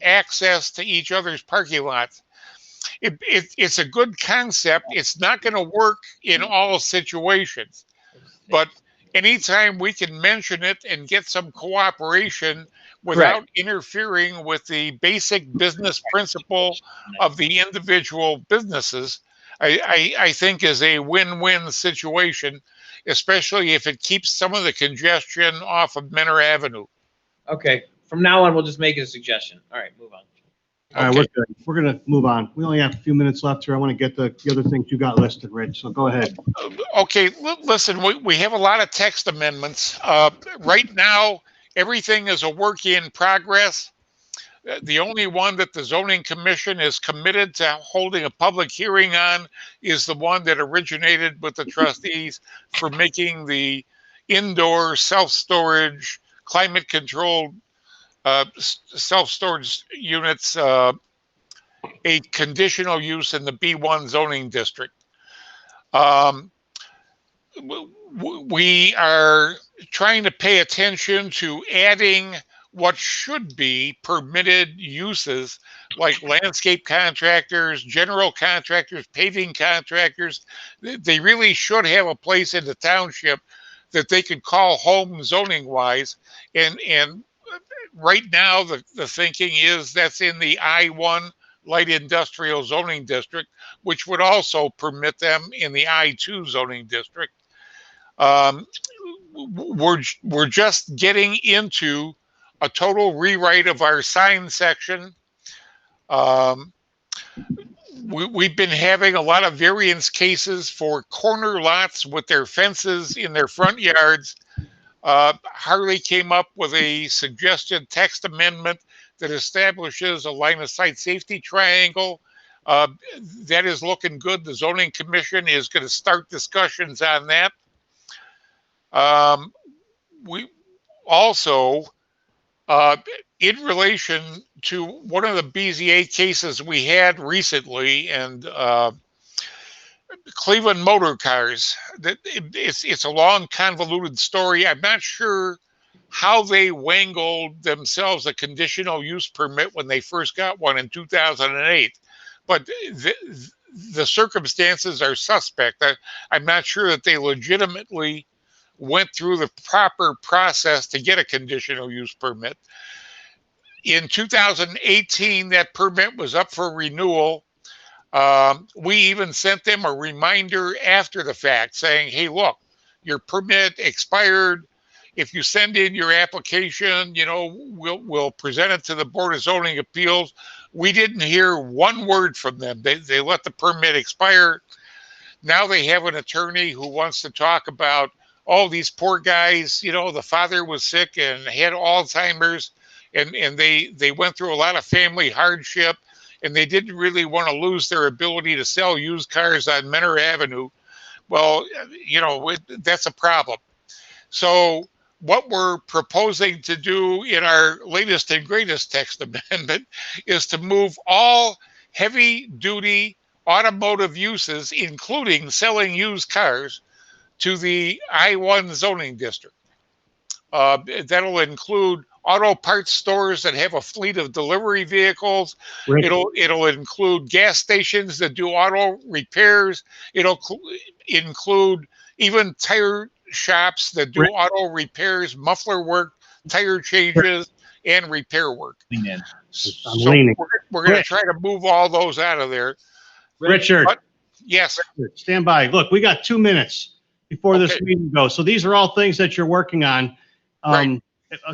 access to each other's parking lots. It's a good concept. It's not going to work in all situations, but anytime we can mention it and get some cooperation without interfering with the basic business principle of the individual businesses, I think is a win-win situation, especially if it keeps some of the congestion off of Menor Avenue. Okay, from now on, we'll just make it a suggestion. All right, move on. All right, we're good. We're gonna move on. We only have a few minutes left here. I want to get the other things you got listed, Rich, so go ahead. Okay, listen, we have a lot of text amendments. Right now, everything is a work in progress. The only one that the zoning commission is committed to holding a public hearing on is the one that originated with the trustees for making the indoor self-storage, climate controlled self-storage units a conditional use in the B1 zoning district. We are trying to pay attention to adding what should be permitted uses like landscape contractors, general contractors, paving contractors. They really should have a place in the township that they could call home zoning wise. And right now, the thinking is that's in the I1 light industrial zoning district, which would also permit them in the I2 zoning district. We're just getting into a total rewrite of our sign section. We've been having a lot of variance cases for corner lots with their fences in their front yards. Harley came up with a suggested text amendment that establishes a line of sight safety triangle. That is looking good. The zoning commission is going to start discussions on that. We also, in relation to one of the BZA cases we had recently, and Cleveland Motor Cars, it's a long, convoluted story. I'm not sure how they wangled themselves a conditional use permit when they first got one in 2008, but the circumstances are suspect. I'm not sure that they legitimately went through the proper process to get a conditional use permit. In 2018, that permit was up for renewal. We even sent them a reminder after the fact saying, hey, look, your permit expired. If you send in your application, we'll present it to the Board of Zoning Appeals. We didn't hear one word from them. They let the permit expire. Now they have an attorney who wants to talk about, oh, these poor guys, the father was sick and had Alzheimer's, and they went through a lot of family hardship, and they didn't really want to lose their ability to sell used cars on Menor Avenue. Well, that's a problem. So what we're proposing to do in our latest and greatest text amendment is to move all heavy-duty automotive uses, including selling used cars, to the I1 zoning district. That'll include auto parts stores that have a fleet of delivery vehicles. Right. It'll include gas stations that do auto repairs. It'll include even tire shops that do Right. auto repairs, muffler work, tire changes, and repair work. So leaning. we're going to try to move all those out of there. Richard, But, yes. stand by. Look, we got 2 minutes before this Okay. meeting goes. So these are all things that you're working on. Right.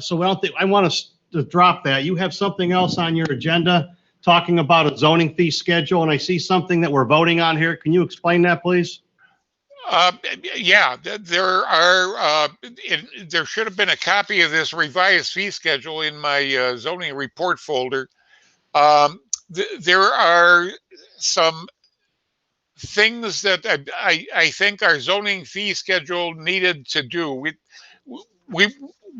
So I want us to drop that. You have something else on your agenda talking about a zoning fee schedule, and I see something that we're voting on here. Can you explain that, please? Yeah, there should have been a copy of this revised fee schedule in my zoning report folder. There are some things that I think our zoning fee schedule needed to do.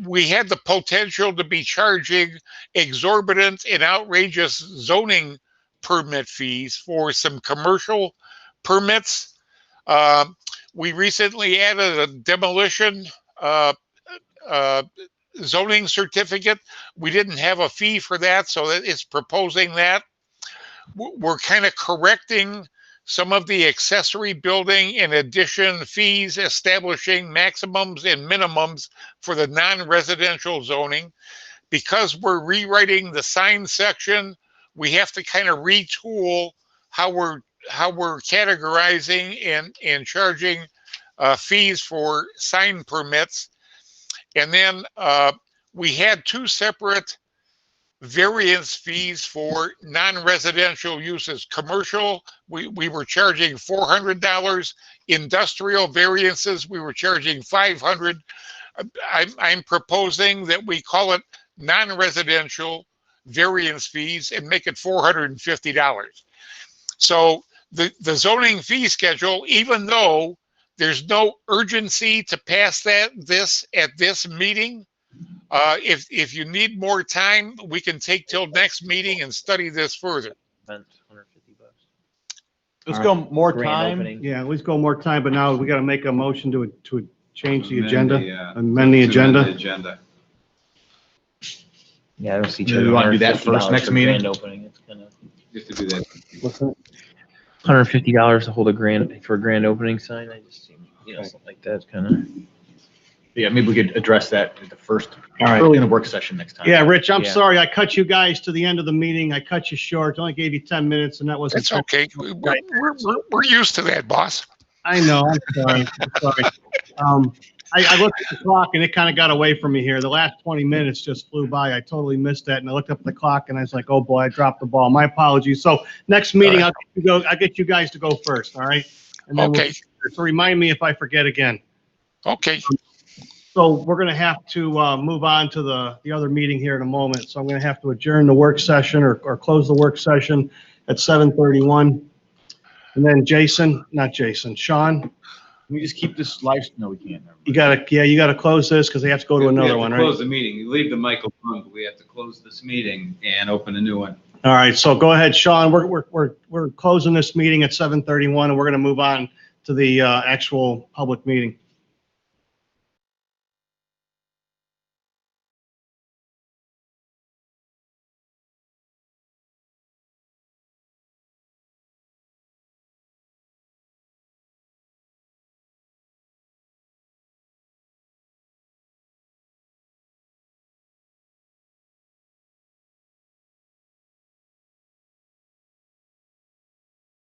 We had the potential to be charging exorbitant and outrageous zoning permit fees for some commercial permits. We recently added a demolition zoning certificate. We didn't have a fee for that, so it's proposing that. We're kind of correcting some of the accessory building and addition fees, establishing maximums and minimums for the non-residential zoning. Because we're rewriting the sign section, we have to kind of retool how we're categorizing and charging fees for sign permits. And then we had two separate variance fees for non-residential uses. Commercial, we were charging $400. Industrial variances, we were charging $500. I'm proposing that we call it non-residential variance fees and make it $450. So the zoning fee schedule, even though there's no urgency to pass this at this meeting, if you need more time, we can take till next meeting and study this further. $150. Let's go more Grand time. opening. Yeah, let's go more time, but now we got to make a motion to change the Amend agenda, the, amend the to agenda. amend the agenda. Yeah, I don't see. Do we want to do that first $150 next for meeting? grand opening. It's kind of You have to do that. $150 to hold a grand opening sign. I just seem, something like that kind of. Yeah, maybe we could address that at the first, All right. early in the work session next time. Yeah, Rich, I'm Yeah. sorry. I cut you guys to the end of the meeting. I cut you short. Only gave you 10 minutes and that wasn't. It's okay. We're used to that, boss. I know. I'm sorry. I'm sorry. I looked at the clock and it kind of got away from me here. The last 20 minutes just flew by. I totally missed that. And I looked up at the clock and I was like, oh boy, I dropped the ball. My apologies. So next meeting, I'll get you guys to go first. All right. And then Okay. so remind me if I forget again. Okay. So we're going to have to move on to the other meeting here in a moment. So I'm going to have to adjourn the work session or close the work session at 7:31. And then Sean, Can we just keep this live? No, we can't. Never mind. you gotta close this because they have to go to We have another to one, right? Close the meeting. You leave the mic open, but we have to close this meeting and open a new one. All right, so go ahead, Sean. We're closing this meeting at 7:31 and we're going to move on to the actual public meeting.